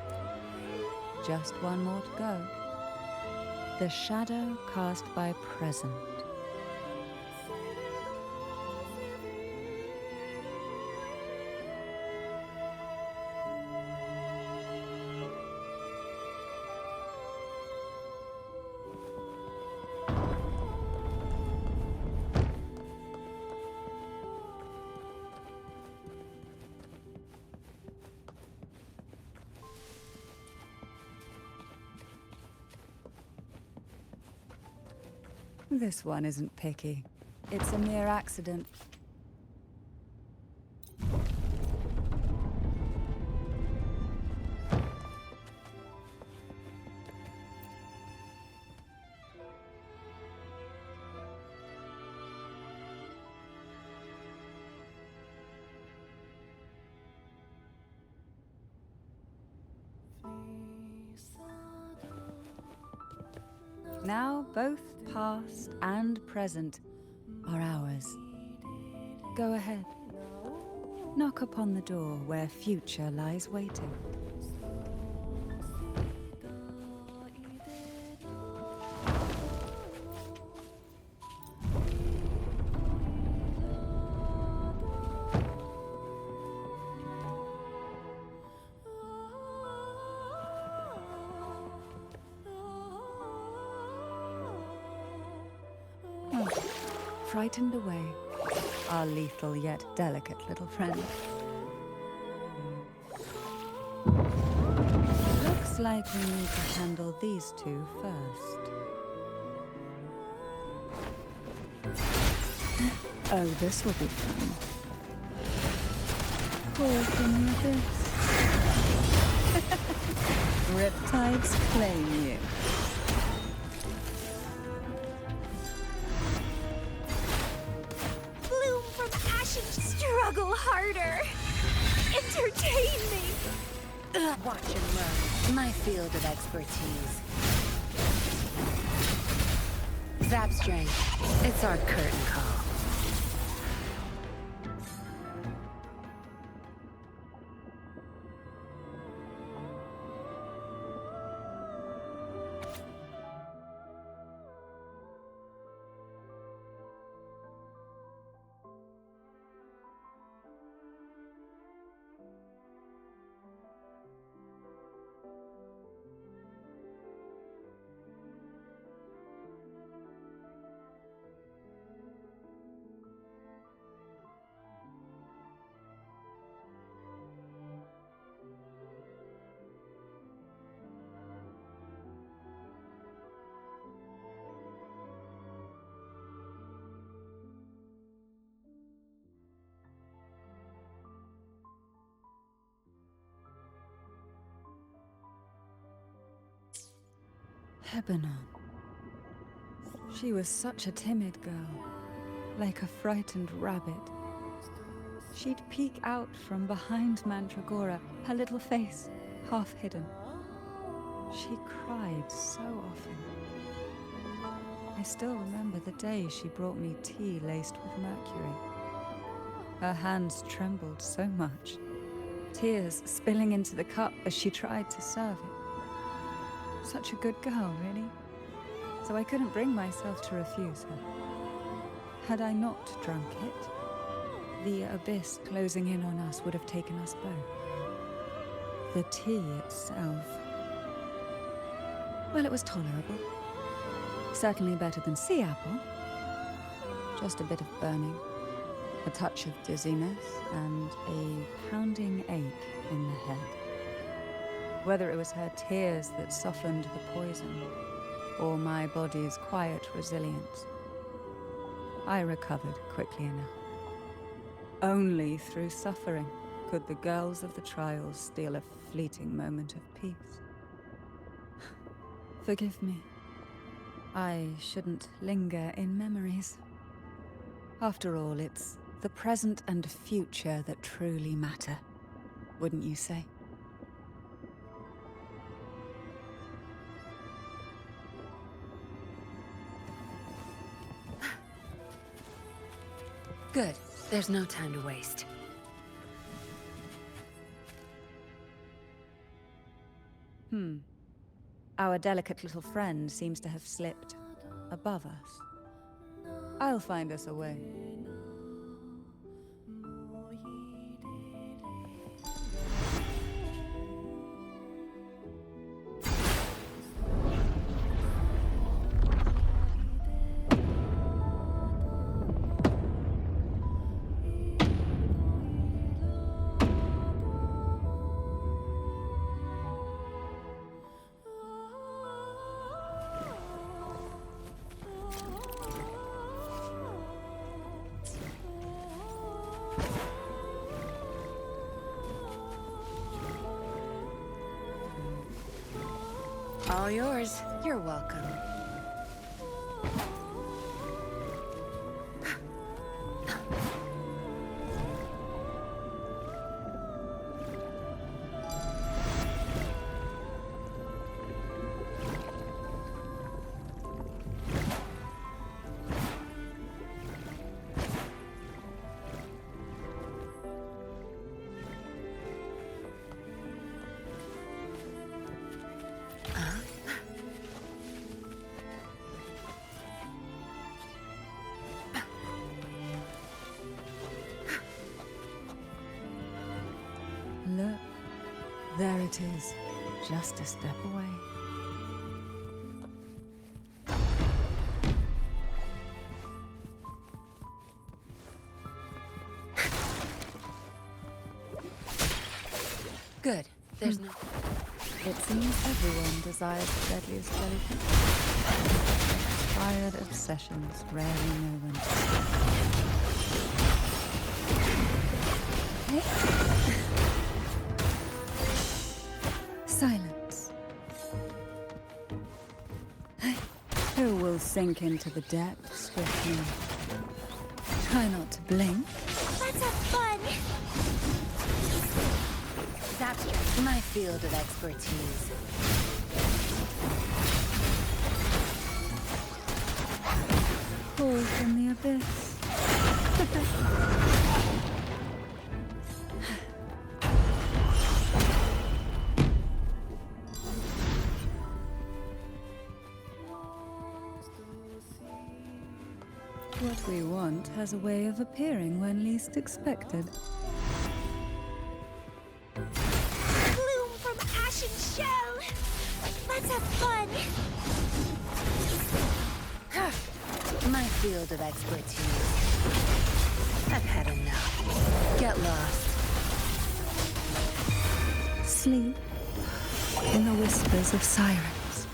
Just one more to go. The shadow cast by present. This one isn't picky. It's a mere accident. Now both past and present are ours. Go ahead. Knock upon the door where future lies waiting. Frightened away, our lethal yet delicate little friend. Looks like we need to handle these two first. Oh, this will be fun. Pour from the abyss. Riptides claim you. Struggle harder. Entertain me. Watch and learn. My field of expertise. Zap strength. It's our curtain call. Lebanon. She was such a timid girl, like a frightened rabbit. She'd peek out from behind Mandragora, her little face half hidden. She cried so often. I still remember the day she brought me tea laced with mercury. Her hands trembled so much, tears spilling into the cup as she tried to serve it. Such a good girl, really. So I couldn't bring myself to refuse her. Had I not drunk it, the abyss closing in on us would have taken us both. The tea itself, well, it was tolerable. Certainly better than sea apple. Just a bit of burning, a touch of dizziness, and a pounding ache in the head. Whether it was her tears that softened the poison, or my body's quiet resilience, I recovered quickly enough. Only through suffering could the girls of the trials steal a fleeting moment of peace. Forgive me. I shouldn't linger in memories. After all, it's the present and future that truly matter, wouldn't you say? Good. There's no time to waste. Our delicate little friend seems to have slipped above us. I'll find us a way. All yours. You're welcome. Look, there it is, just a step away. Good. There's no... It seems everyone desires the deadliest jellyfish. Inspired obsessions rarely know when to stop. Silence. Who will sink into the depths with me? Try not to blink. Let's have fun! That's just my field of expertise. Fall from the abyss. What we want has a way of appearing when least expected. Bloom from ash and shell! Let's have fun! My field of expertise. I've had enough. Get lost. Sleep in the whispers of sirens.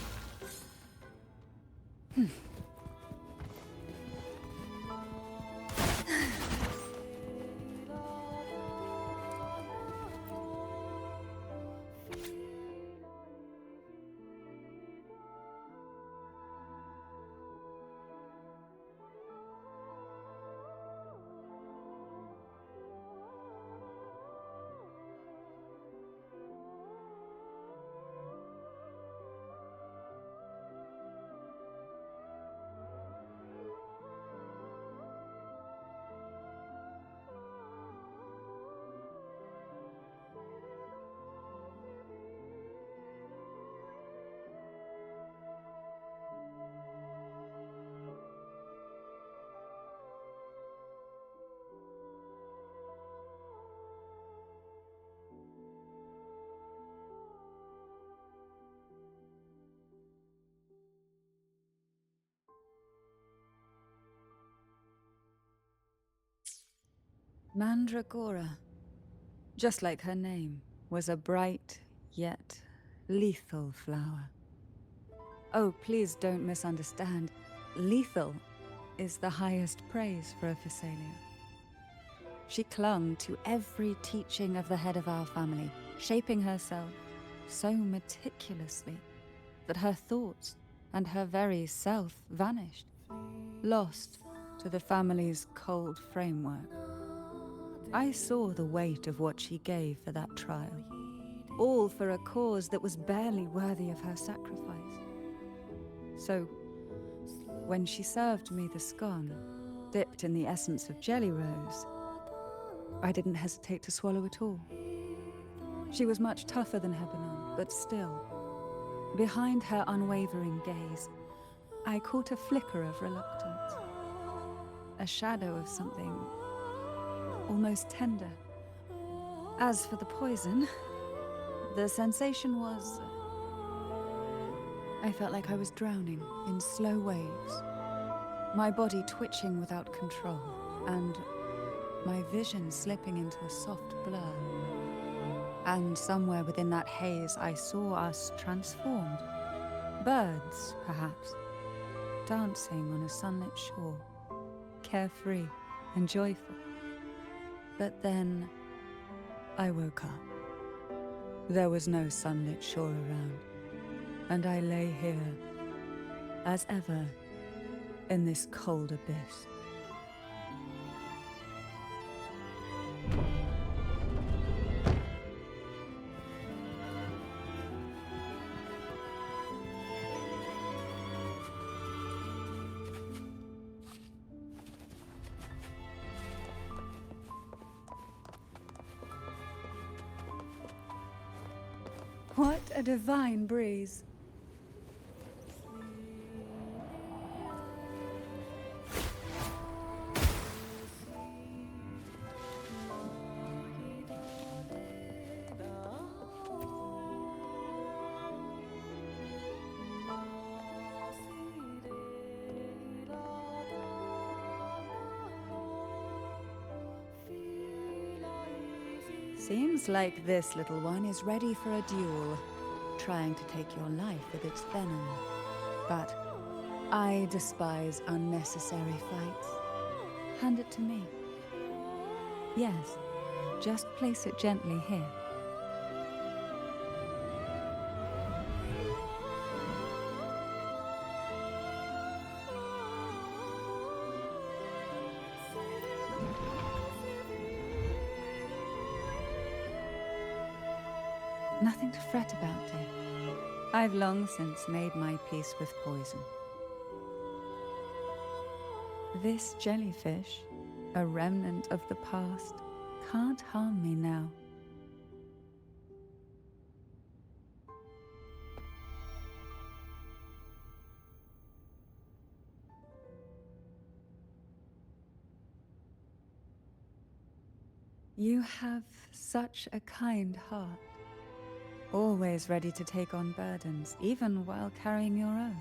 Mandragora, just like her name, was a bright yet lethal flower. Oh, please don't misunderstand. Lethal is the highest praise for a Phasalia. She clung to every teaching of the head of our family, shaping herself so meticulously that her thoughts and her very self vanished, lost to the family's cold framework. I saw the weight of what she gave for that trial, all for a cause that was barely worthy of her sacrifice. So, when she served me the scone, dipped in the essence of jelly rose, I didn't hesitate to swallow it all. She was much tougher than Hebanon, but still, behind her unwavering gaze, I caught a flicker of reluctance, a shadow of something almost tender. As for the poison, the sensation was... I felt like I was drowning in slow waves, my body twitching without control, and my vision slipping into a soft blur. And somewhere within that haze, I saw us transformed. Birds, perhaps, dancing on a sunlit shore, carefree and joyful. But then, I woke up. There was no sunlit shore around, and I lay here, as ever, in this cold abyss. What a divine breeze. Seems like this little one is ready for a duel, trying to take your life with its venom. But I despise unnecessary fights. Hand it to me. Yes, just place it gently here. Nothing to fret about, dear. I've long since made my peace with poison. This jellyfish, a remnant of the past, can't harm me now. You have such a kind heart. Always ready to take on burdens, even while carrying your own.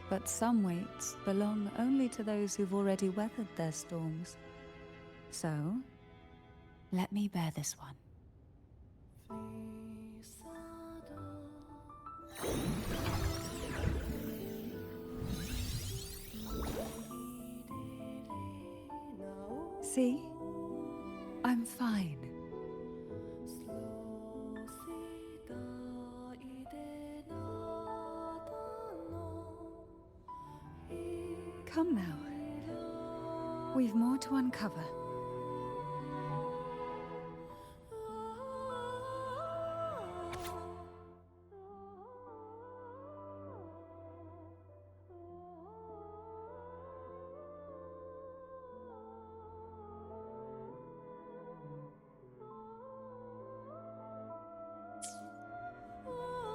But some weights belong only to those who've already weathered their storms. So, let me bear this one. See? I'm fine. Come now. We've more to uncover.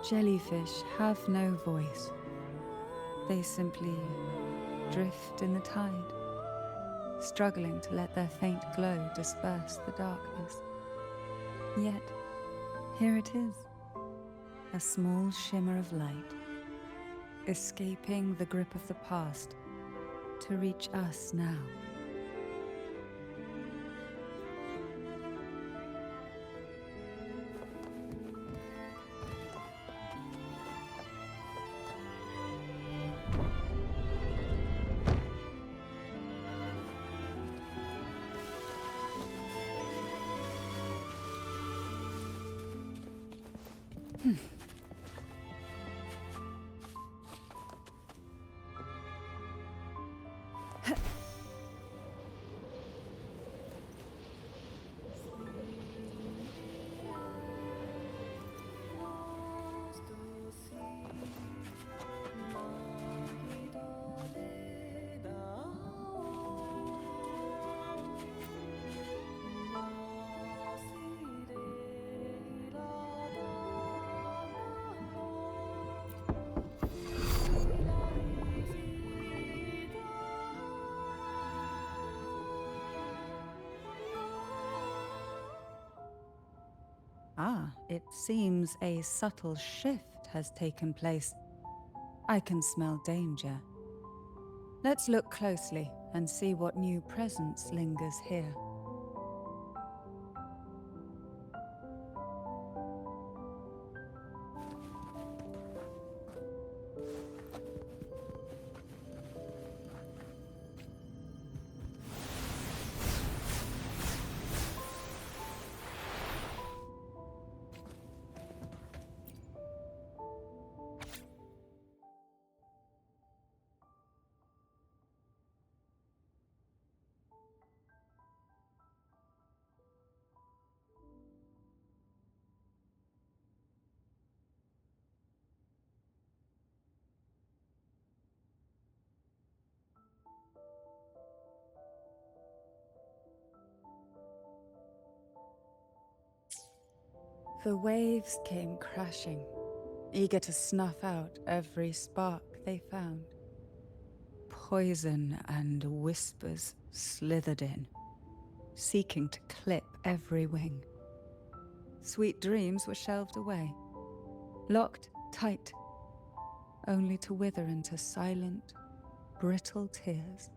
Jellyfish have no voice. They simply drift in the tide, struggling to let their faint glow disperse the darkness. Yet, here it is, a small shimmer of light, escaping the grip of the past to reach us now. Ah, it seems a subtle shift has taken place. I can smell danger. Let's look closely and see what new presence lingers here. The waves came crashing, eager to snuff out every spark they found. Poison and whispers slithered in, seeking to clip every wing. Sweet dreams were shelved away, locked tight, only to wither into silent, brittle tears.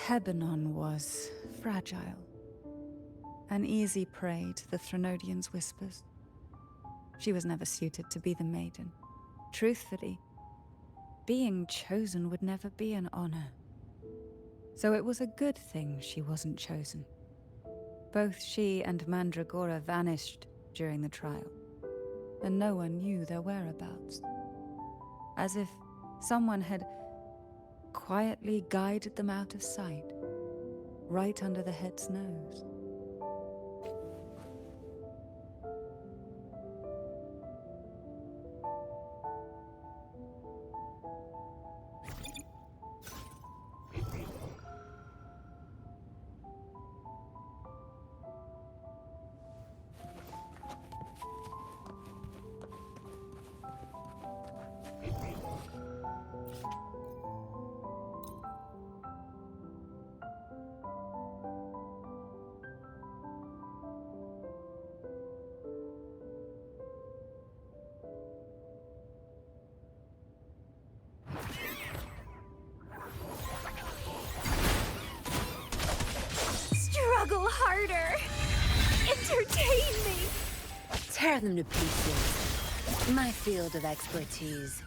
Hebanon was fragile, an easy prey to the Threnodians' whispers. She was never suited to be the maiden. Truthfully, being chosen would never be an honor. So it was a good thing she wasn't chosen. Both she and Mandragora vanished during the trial, and no one knew their whereabouts. As if someone had quietly guided them out of sight, right under the head's nose. Tear them to pieces. My field of expertise.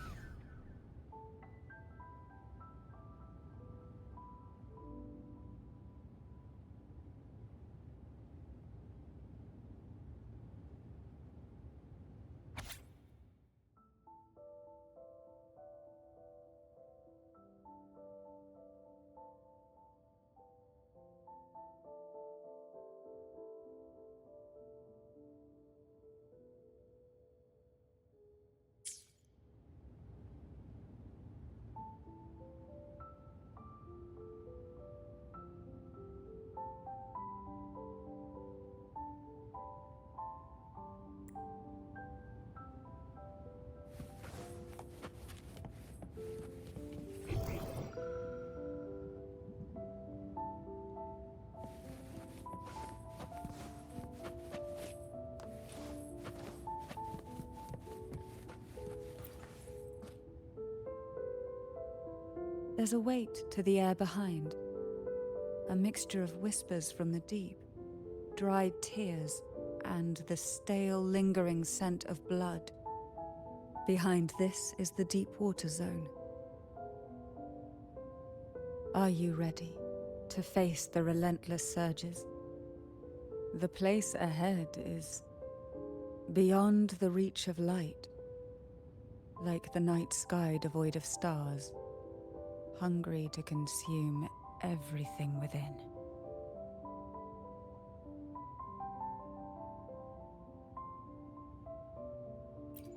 There's a weight to the air behind, a mixture of whispers from the deep, dried tears, and the stale, lingering scent of blood. Behind this is the deep water zone. Are you ready to face the relentless surges? The place ahead is beyond the reach of light, like the night sky devoid of stars, hungry to consume everything within.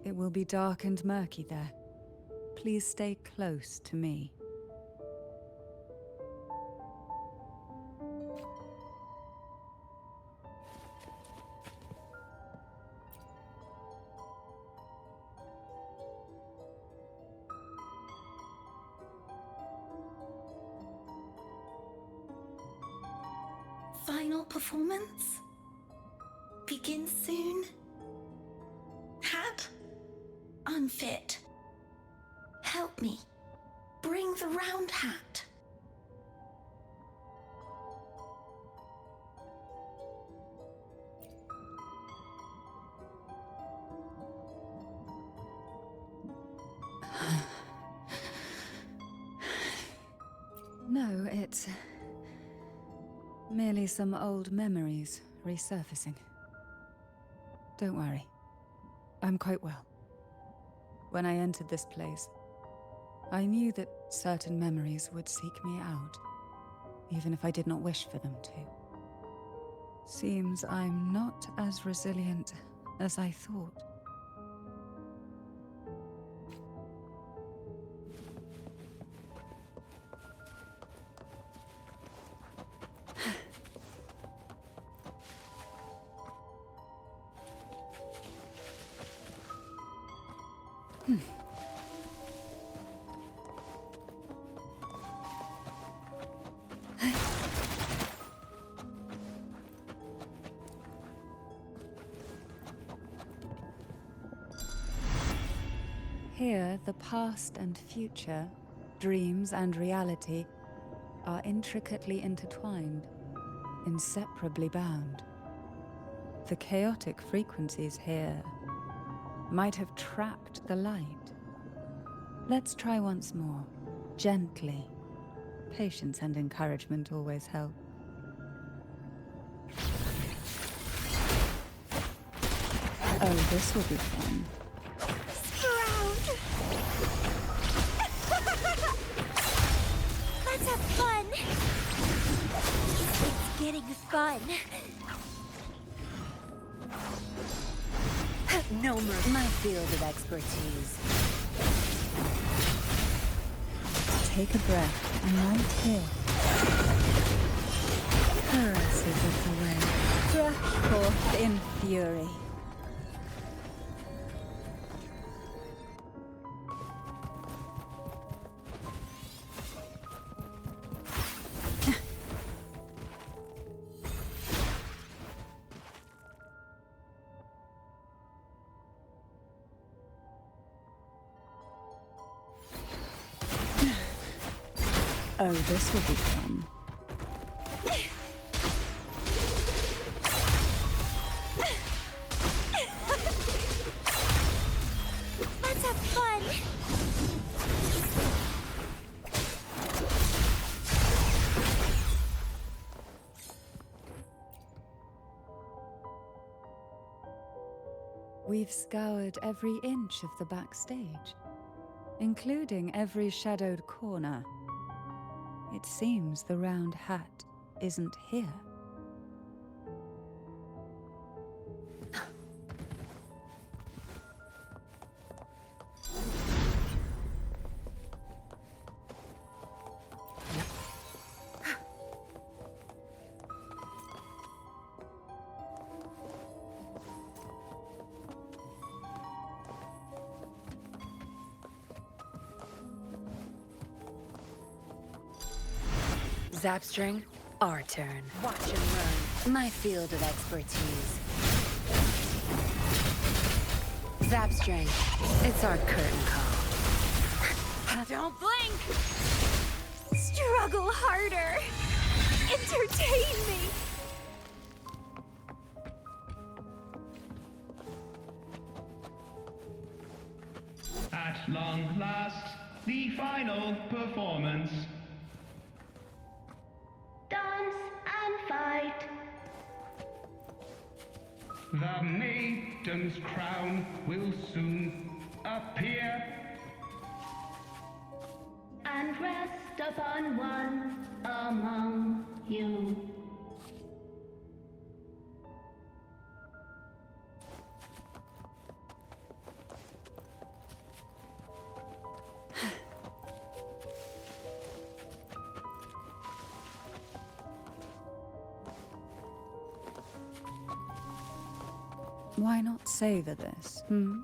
It will be dark and murky there. Please stay close to me. Final performance? Begin soon? Hat? Unfit. Help me. Bring the round hat. No, it's merely some old memories resurfacing. Don't worry. I'm quite well. When I entered this place, I knew that certain memories would seek me out, even if I did not wish for them to. Seems I'm not as resilient as I thought. Here, the past and future, dreams and reality, are intricately intertwined, inseparably bound. The chaotic frequencies here might have trapped the light. Let's try once more, gently. Patience and encouragement always help. Oh, this will be fun. Let's have fun! It's getting fun. No mercy. My field of expertise. Take a breath and right here. Caresses of the way. Rush forth in fury. Oh, this will be fun. We've scoured every inch of the backstage, including every shadowed corner. It seems the round hat isn't here. Zapstring, our turn. Watch and run. My field of expertise. Zapstring, it's our curtain call. Don't blink! Struggle harder! Entertain me! At long last, the final performance. Dance and fight. The maiden's crown will soon appear. And rest upon one among you. Why not savor this, hmm?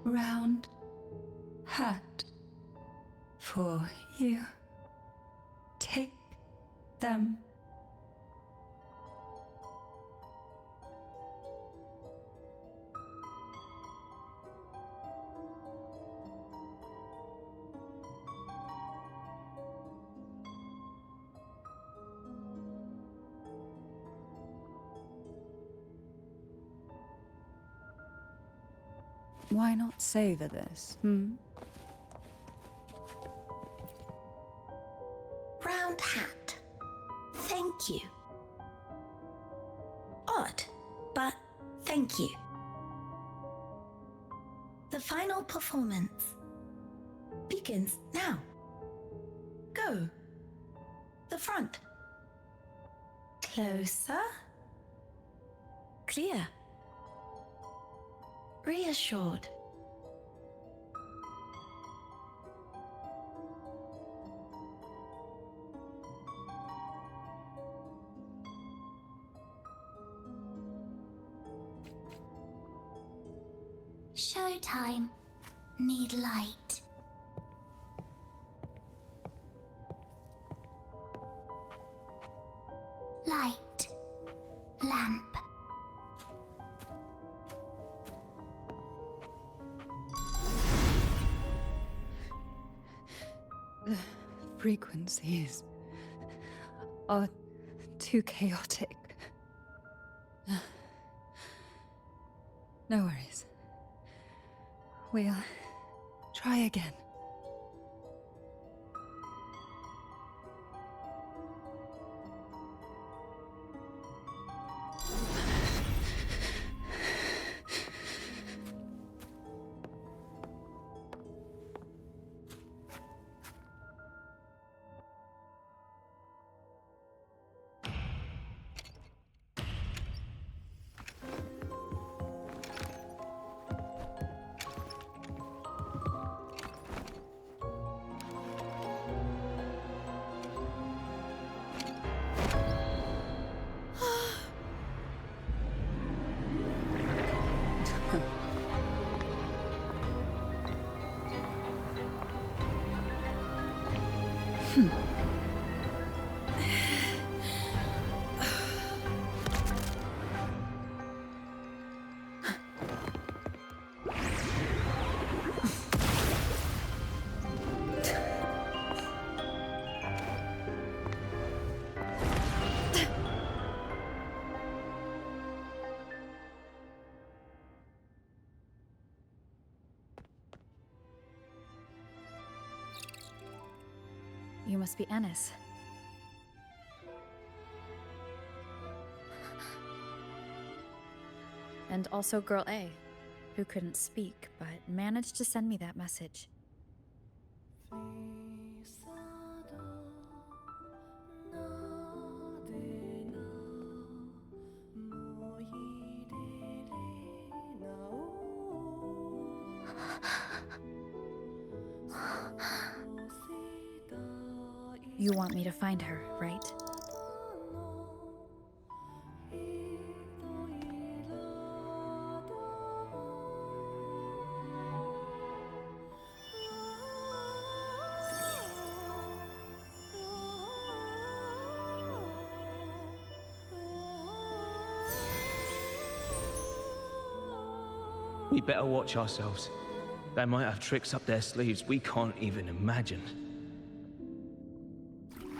Round hat for you. Take them. Why not savor this, hmm? Round hat. Thank you. Odd, but thank you. The final performance begins now. Go. The front. Closer. Clear. Reassured. Showtime. Need light. Light. Lamp. The frequencies are too chaotic. No worries. We'll try again. You must be Ennis. And also Girl A, who couldn't speak, but managed to send me that message. You want me to find her, right? We better watch ourselves. They might have tricks up their sleeves we can't even imagine.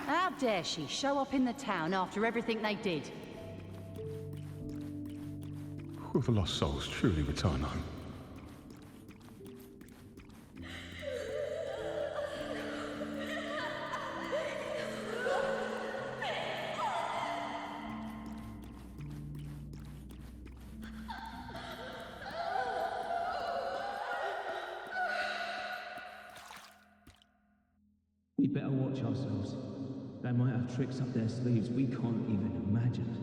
How dare she show up in the town after everything they did? Will the lost souls truly return home? We better watch ourselves. They might have tricks up their sleeves we can't even imagine.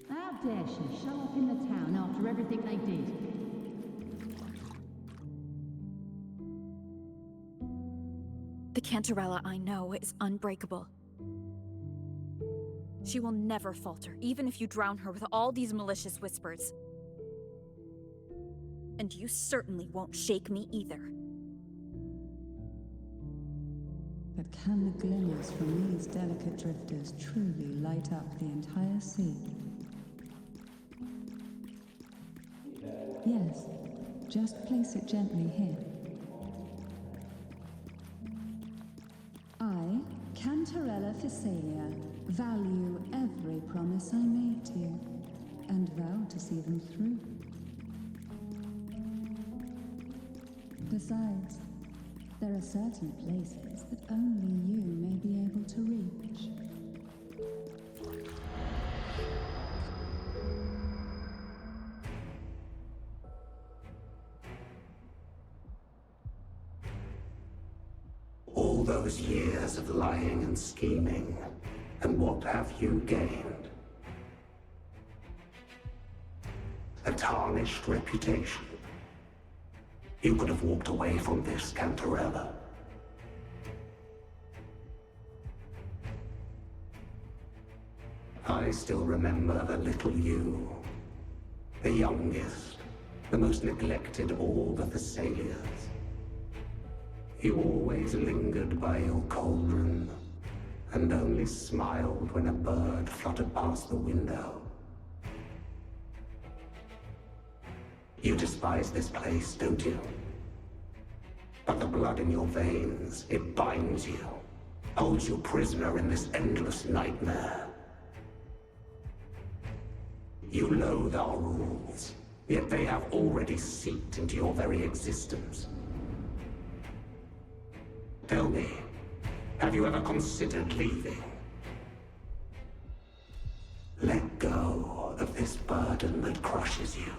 How dare she show up in the town after everything they did? The Cantarella I know is unbreakable. She will never falter, even if you drown her with all these malicious whispers. And you certainly won't shake me either. But can the glimmers from these delicate drifters truly light up the entire sea? Yes, just place it gently here. I, Cantarella Physalia, value every promise I made to you, and vow to see them through. Besides, there are certain places that only you may be able to reach. All those years of lying and scheming, and what have you gained? A tarnished reputation. You could have walked away from this, Cantarella. I still remember the little you, the youngest, the most neglected of all the Thessalians. You always lingered by your cauldron, and only smiled when a bird fluttered past the window. You despise this place, don't you? But the blood in your veins, it binds you, holds you prisoner in this endless nightmare. You loathe our rules, yet they have already seeped into your very existence. Tell me, have you ever considered leaving? Let go of this burden that crushes you,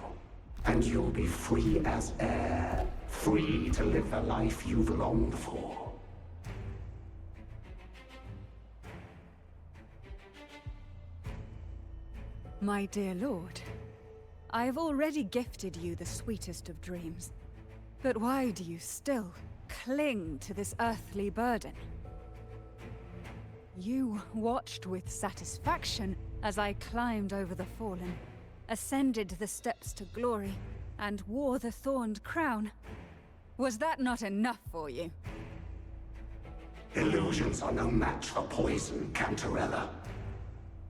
and you'll be free as air, free to live the life you've longed for. My dear lord, I have already gifted you the sweetest of dreams. But why do you still cling to this earthly burden? You watched with satisfaction as I climbed over the fallen, ascended the steps to glory, and wore the thorned crown. Was that not enough for you? Illusions are no match for poison, Cantarella.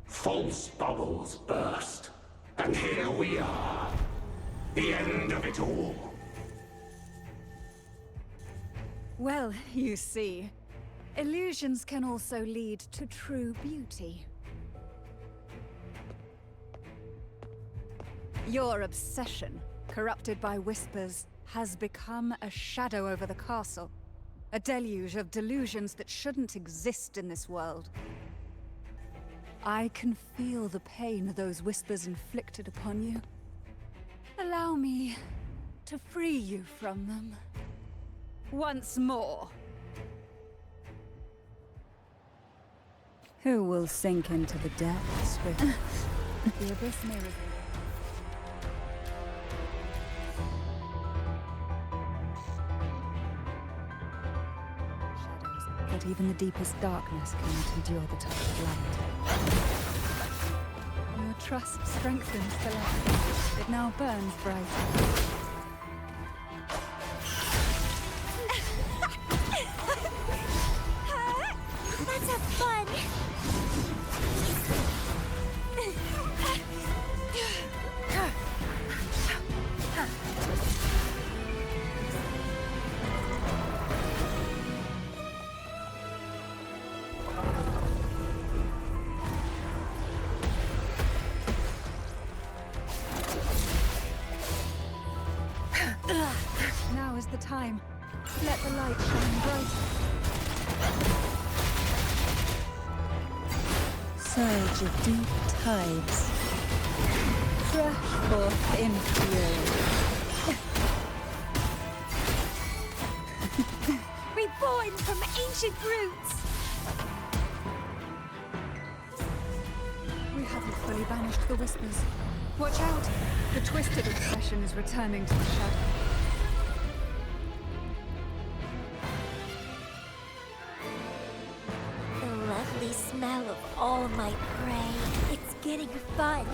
False bubbles burst, and here we are, The end of it all. Well, you see, illusions can also lead to true beauty. Your obsession, corrupted by whispers, has become a shadow over the castle. A deluge of delusions that shouldn't exist in this world. I can feel the pain those whispers inflicted upon you. Allow me to free you from them. Once more. Who will sink into the depths with the abyss may reveal? That even the deepest darkness cannot endure the touch of light. Your trust strengthens the light. It now burns brighter. Let's have fun! Now is the time. Let the light shine brighter. Surge of deep tides. Rush forth in fury. Reborn from ancient roots! We haven't fully banished the whispers. Watch out! The twisted obsession is returning to the shadow. The lovely smell of all my prey. It's getting fun.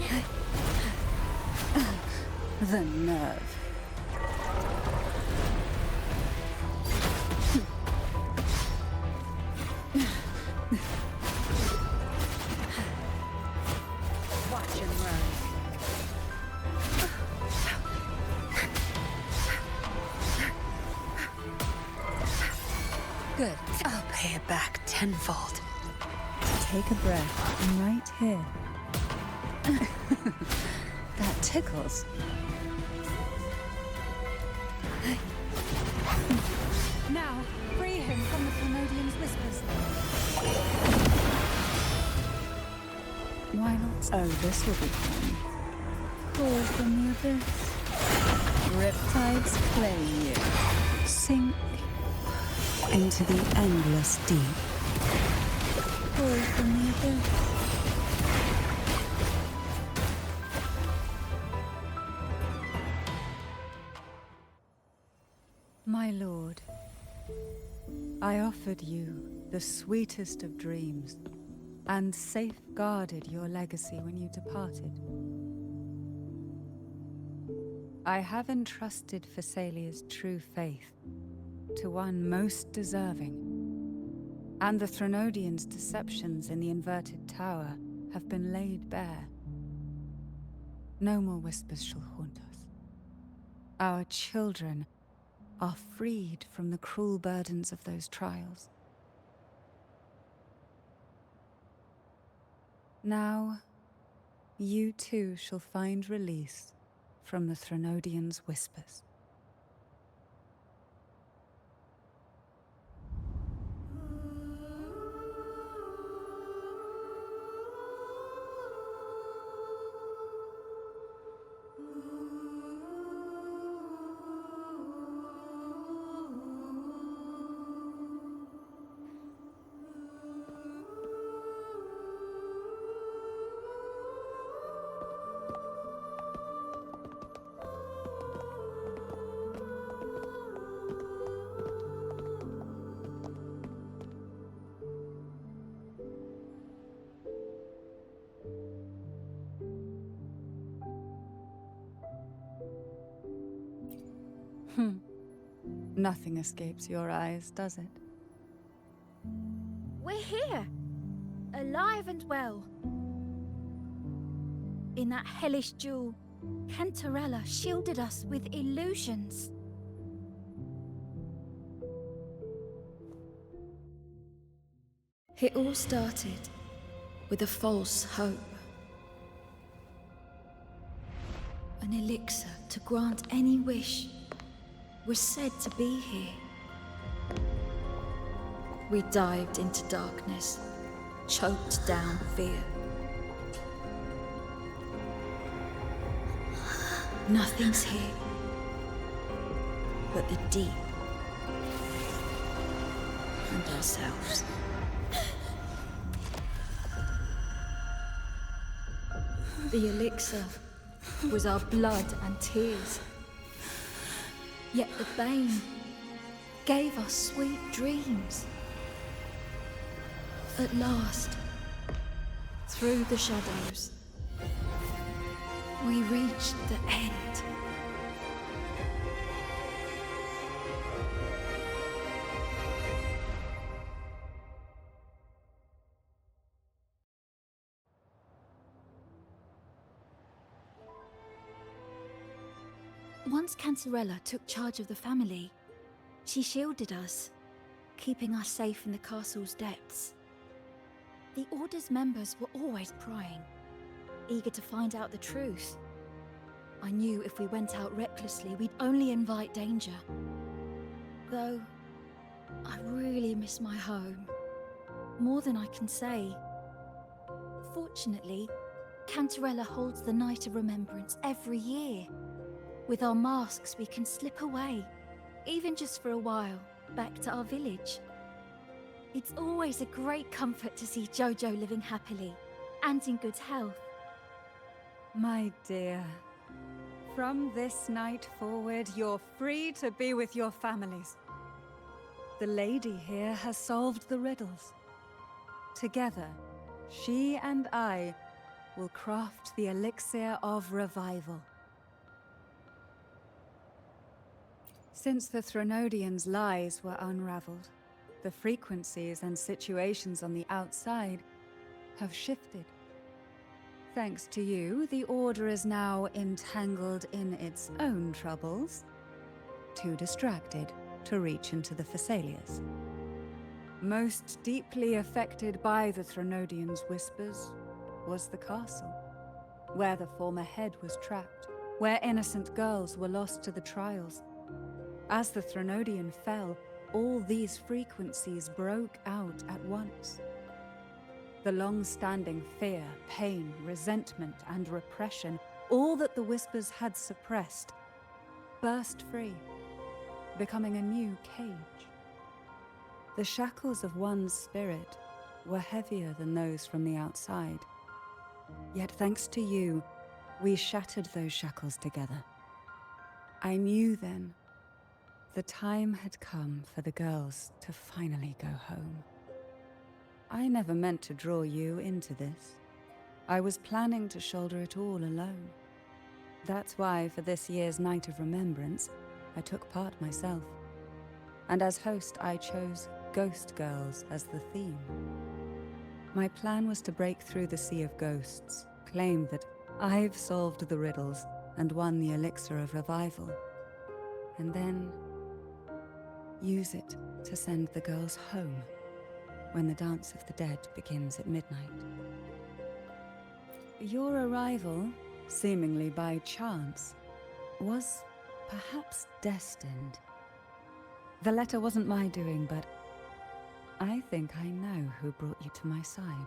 The nerve. Watch him run. Good. I'll pay it back tenfold. Take a breath right here. That tickles. Now, free him from the Thermodian's whispers. Why not? Oh, this will be fun. Call from the abyss. Riptides claim you. Sink into the endless deep. Call from the abyss. My lord, I offered you the sweetest of dreams and safeguarded your legacy when you departed. I have entrusted Phassalia's true faith to one most deserving, and the Thrunodians' deceptions in the inverted tower have been laid bare. No more whispers shall haunt us. Our children are freed from the cruel burdens of those trials. Now, you too shall find release from the Thrunodians' whispers. Nothing escapes your eyes, does it? We're here, alive and well. In that hellish duel, Cantarella shielded us with illusions. It all started with a false hope. An elixir to grant any wish was said to be here. We dived into darkness, choked down fear. Nothing's here but the deep and ourselves. The elixir was our blood and tears. Yet the bane gave us sweet dreams. At last, through the shadows, we reached the end. Once Cantarella took charge of the family, she shielded us, keeping us safe in the castle's depths. The Order's members were always prying, eager to find out the truth. I knew if we went out recklessly, we'd only invite danger. Though, I really miss my home, more than I can say. Fortunately, Cantarella holds the Night of Remembrance every year. With our masks, we can slip away, even just for a while, back to our village. It's always a great comfort to see Jojo living happily and in good health. My dear, from this night forward, you're free to be with your families. The lady here has solved the riddles. Together, she and I will craft the elixir of revival. Since the Threnodians' lies were unraveled, the frequencies and situations on the outside have shifted. Thanks to you, the Order is now entangled in its own troubles, too distracted to reach into the Thessalias. Most deeply affected by the Threnodians' whispers was the castle, where the former head was trapped, where innocent girls were lost to the trials. As the Threnodian fell, all these frequencies broke out at once. The long-standing fear, pain, resentment, and repression, all that the whispers had suppressed, burst free, becoming a new cage. The shackles of one's spirit were heavier than those from the outside. Yet thanks to you, we shattered those shackles together. I knew then the time had come for the girls to finally go home. I never meant to draw you into this. I was planning to shoulder it all alone. That's why for this year's Night of Remembrance, I took part myself. And as host, I chose Ghost Girls as the theme. My plan was to break through the sea of ghosts, claim that I've solved the riddles and won the elixir of revival, and then use it to send the girls home when the Dance of the Dead begins at midnight. Your arrival, seemingly by chance, was perhaps destined. The letter wasn't my doing, but I think I know who brought you to my side.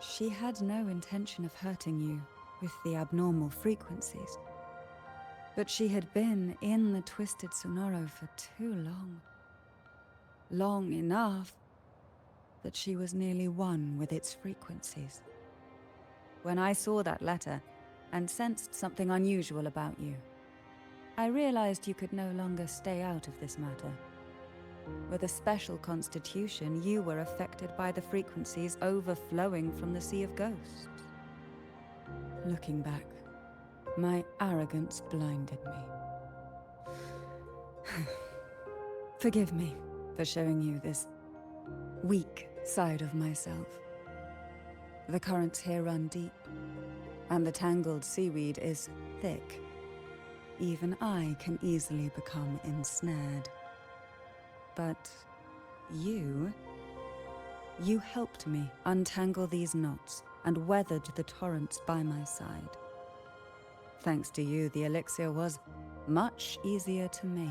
She had no intention of hurting you with the abnormal frequencies, but she had been in the Twisted Sonoro for too long. Long enough that she was nearly one with its frequencies. When I saw that letter and sensed something unusual about you, I realized you could no longer stay out of this matter. With a special constitution, you were affected by the frequencies overflowing from the Sea of Ghosts. Looking back, my arrogance blinded me. Forgive me for showing you this weak side of myself. The currents here run deep, and the tangled seaweed is thick. Even I can easily become ensnared. But you helped me untangle these knots and weathered the torrents by my side. Thanks to you, the elixir was much easier to make.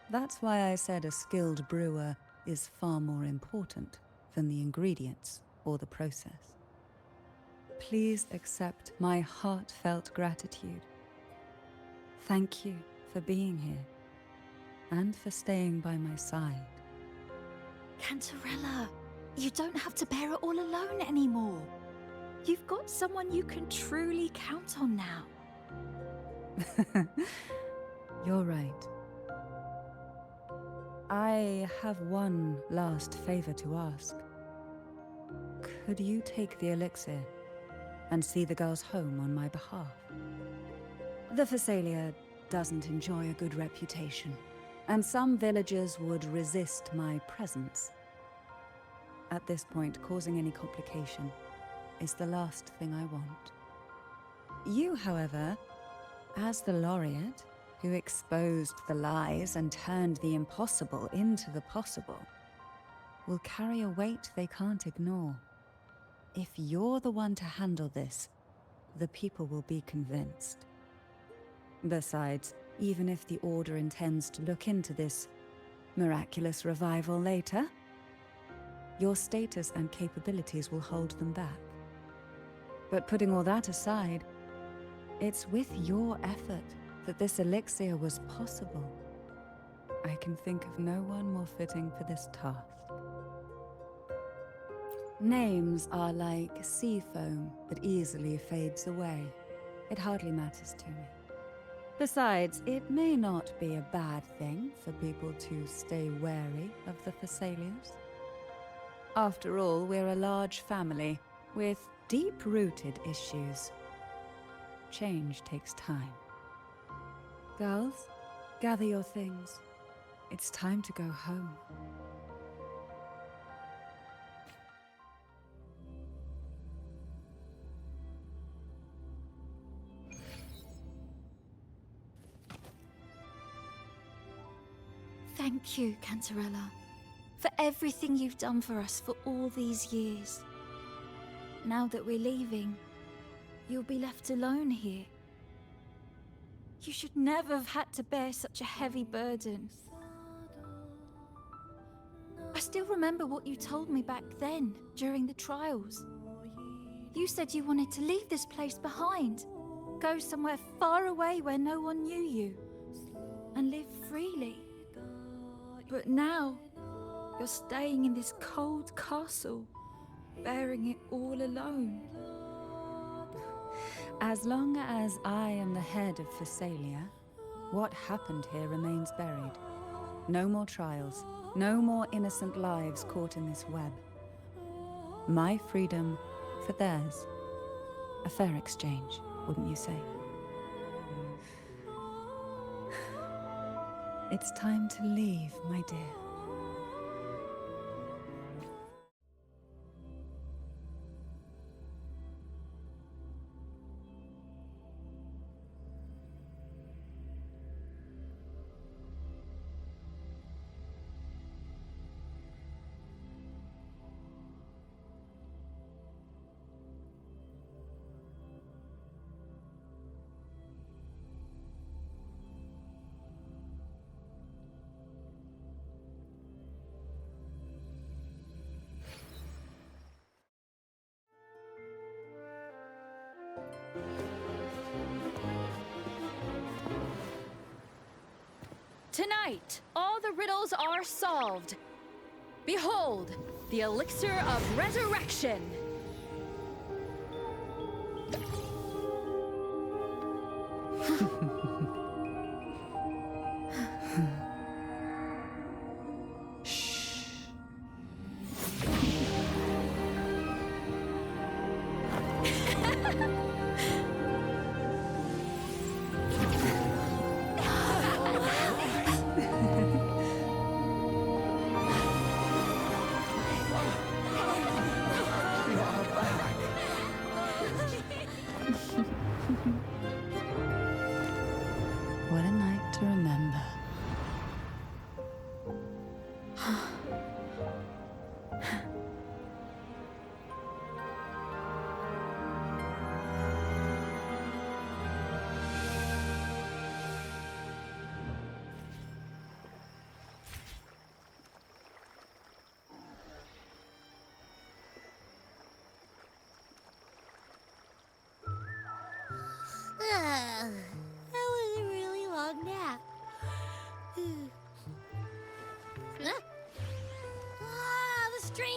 That's why I said a skilled brewer is far more important than the ingredients or the process. Please accept my heartfelt gratitude. Thank you for being here and for staying by my side. Cantarella, you don't have to bear it all alone anymore. You've got someone you can truly count on now. You're right. I have one last favor to ask. Could you take the elixir and see the girls home on my behalf? The Phasalia doesn't enjoy a good reputation, and some villagers would resist my presence. At this point, causing any complication is the last thing I want. You, however, as the laureate who exposed the lies and turned the impossible into the possible, will carry a weight they can't ignore. If you're the one to handle this, the people will be convinced. Besides, even if the Order intends to look into this miraculous revival later, your status and capabilities will hold them back. But putting all that aside, it's with your effort that this elixir was possible. I can think of no one more fitting for this task. Names are like sea foam that easily fades away. It hardly matters to me. Besides, it may not be a bad thing for people to stay wary of the Phasalias. After all, we're a large family with deep-rooted issues. Change takes time. Girls, gather your things. It's time to go home. Thank you, Cantarella, for everything you've done for us for all these years. Now that we're leaving, you'll be left alone here. You should never have had to bear such a heavy burden. I still remember what you told me back then, during the trials. You said you wanted to leave this place behind, go somewhere far away where no one knew you, and live freely. But now, you're staying in this cold castle, bearing it all alone. As long as I am the head of Phasalia, what happened here remains buried. No more trials, no more innocent lives caught in this web. My freedom for theirs. A fair exchange, wouldn't you say? It's time to leave, my dear. Tonight, all the riddles are solved. Behold, the elixir of resurrection.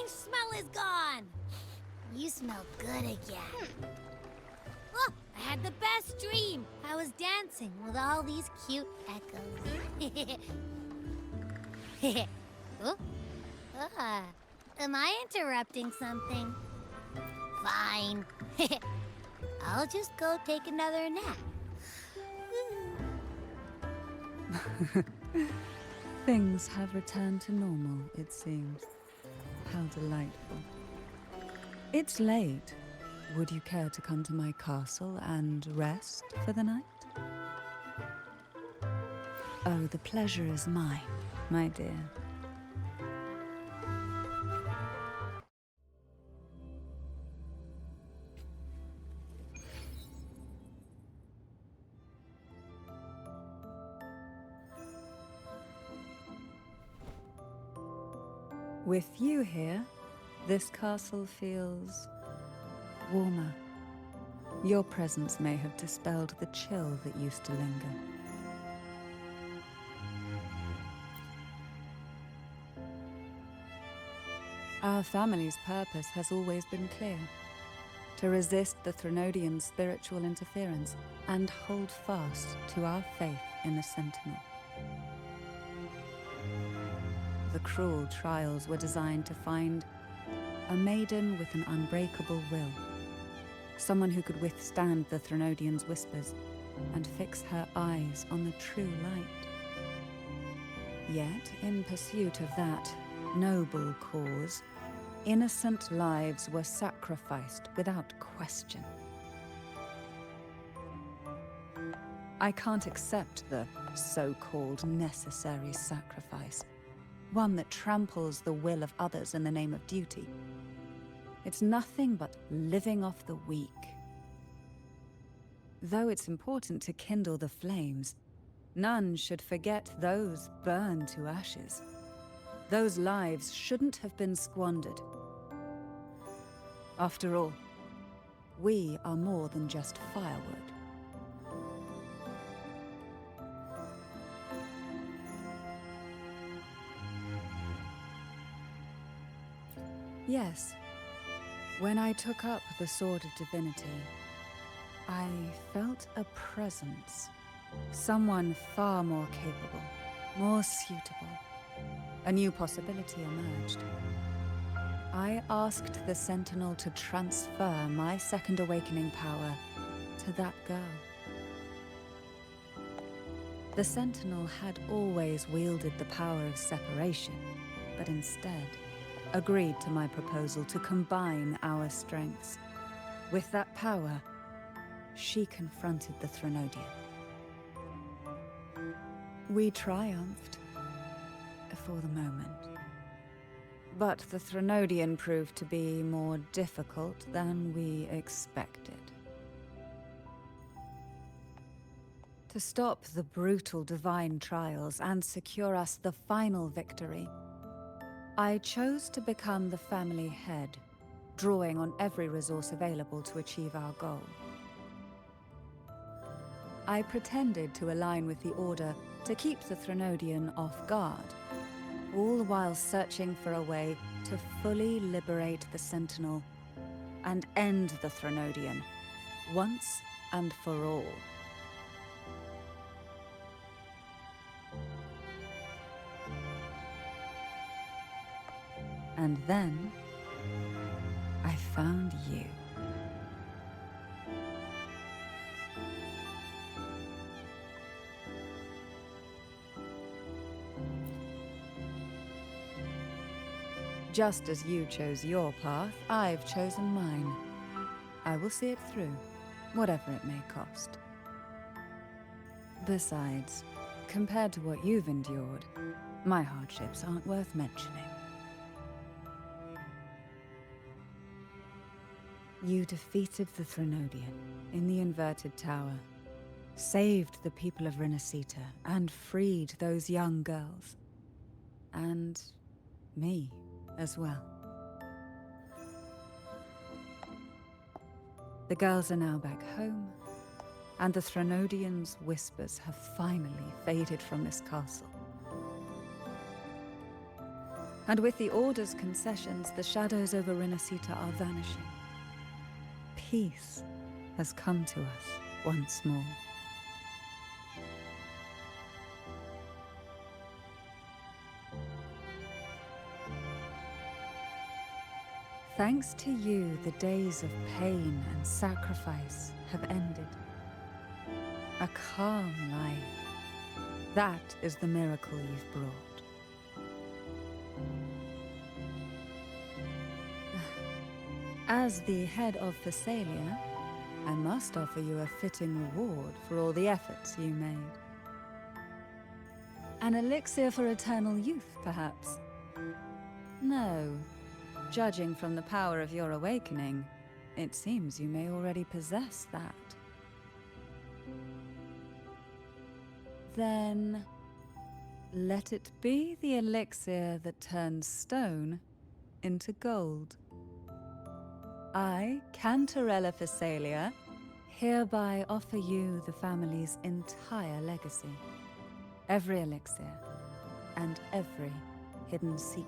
strange smell is gone. You smell good again. Oh, I had the best dream. I was dancing with all these cute echoes. Oh, am I interrupting something? Fine. I'll just go take another nap. Things have returned to normal, it seems. How delightful. It's late. Would you care to come to my castle and rest for the night? Oh, the pleasure is mine, my dear. With you here, this castle feels warmer. Your presence may have dispelled the chill that used to linger. Our family's purpose has always been clear: to resist the Threnodian spiritual interference and hold fast to our faith in the Sentinel. The cruel trials were designed to find a maiden with an unbreakable will, someone who could withstand the Threnodian's whispers and fix her eyes on the true light. Yet, in pursuit of that noble cause, innocent lives were sacrificed without question. I can't accept the so-called necessary sacrifice, one that tramples the will of others in the name of duty. It's nothing but living off the weak. Though it's important to kindle the flames, none should forget those burned to ashes. Those lives shouldn't have been squandered. After all, we are more than just firewood. Yes, when I took up the Sword of Divinity, I felt a presence. Someone far more capable, more suitable. A new possibility emerged. I asked the Sentinel to transfer my second awakening power to that girl. The Sentinel had always wielded the power of separation, but instead agreed to my proposal to combine our strengths. With that power, she confronted the Threnodian. We triumphed, for the moment. But the Threnodian proved to be more difficult than we expected. To stop the brutal divine trials and secure us the final victory, I chose to become the family head, drawing on every resource available to achieve our goal. I pretended to align with the Order to keep the Threnodian off guard, all while searching for a way to fully liberate the Sentinel and end the Threnodian, once and for all. And then, I found you. Just as you chose your path, I've chosen mine. I will see it through, whatever it may cost. Besides, compared to what you've endured, my hardships aren't worth mentioning. You defeated the Threnodian in the Inverted Tower, saved the people of Renacita, and freed those young girls. And me as well. The girls are now back home, and the Threnodian's whispers have finally faded from this castle. And with the Order's concessions, the shadows over Renacita are vanishing. Peace has come to us once more. Thanks to you, the days of pain and sacrifice have ended. A calm life. That is the miracle you've brought. As the head of Phasalia, I must offer you a fitting reward for all the efforts you made. An elixir for eternal youth, perhaps? No. Judging from the power of your awakening, it seems you may already possess that. Then, let it be the elixir that turns stone into gold. I, Cantarella Phasalia, hereby offer you the family's entire legacy. Every elixir and every hidden secret.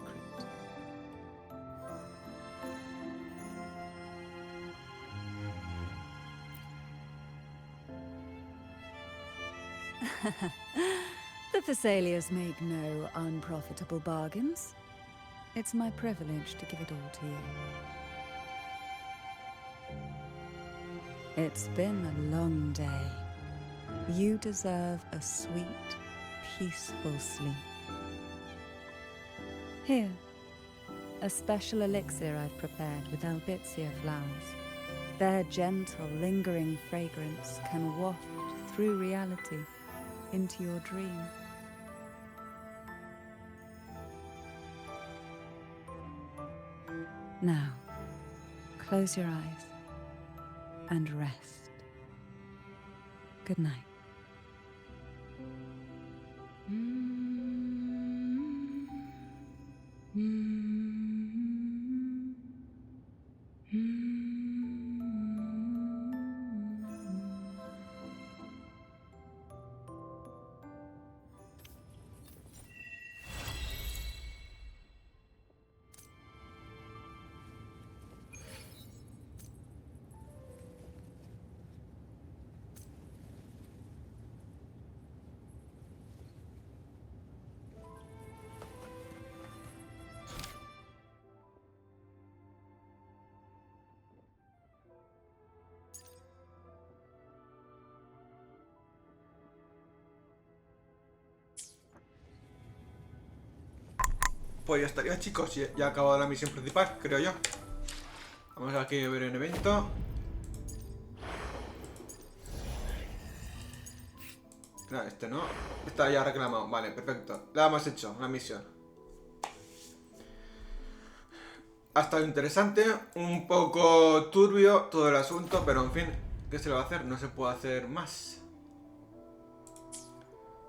The Phasalias make no unprofitable bargains. It's my privilege to give it all to you. It's been a long day. You deserve a sweet, peaceful sleep. Here, a special elixir I've prepared with albizia flowers. Their gentle, lingering fragrance can waft through reality into your dream. Now, close your eyes and rest. Good night. Pues ya estaría, chicos, ya ha acabado la misión principal, creo yo. Vamos aquí a ver el evento. No, este no. Está ya reclamado, vale, perfecto. La hemos hecho, la misión. Ha estado interesante, un poco turbio todo el asunto, pero en fin, ¿qué se le va a hacer? No se puede hacer más.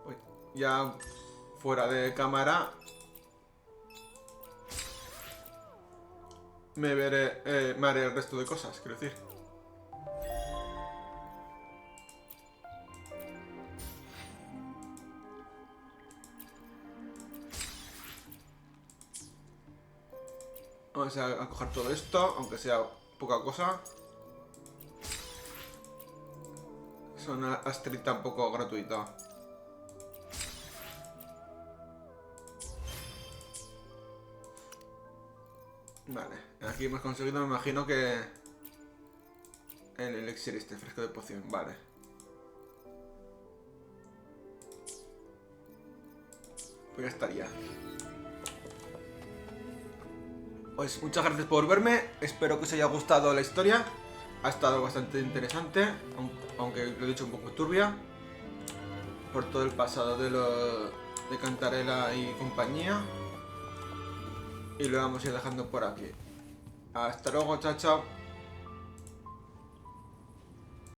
Uy, ya fuera de cámara me haré el resto de cosas, quiero decir. Vamos a coger todo esto, aunque sea poca cosa. Es una astrita un poco gratuita. Vale, aquí hemos conseguido, me imagino que el elixir este fresco de poción, vale. Pues ya estaría. Pues muchas gracias por verme, espero que os haya gustado la historia. Ha estado bastante interesante, aunque lo he dicho un poco turbia, por todo el pasado de Cantarella y compañía. Y lo vamos a ir dejando por aquí. Hasta luego, chao, chao.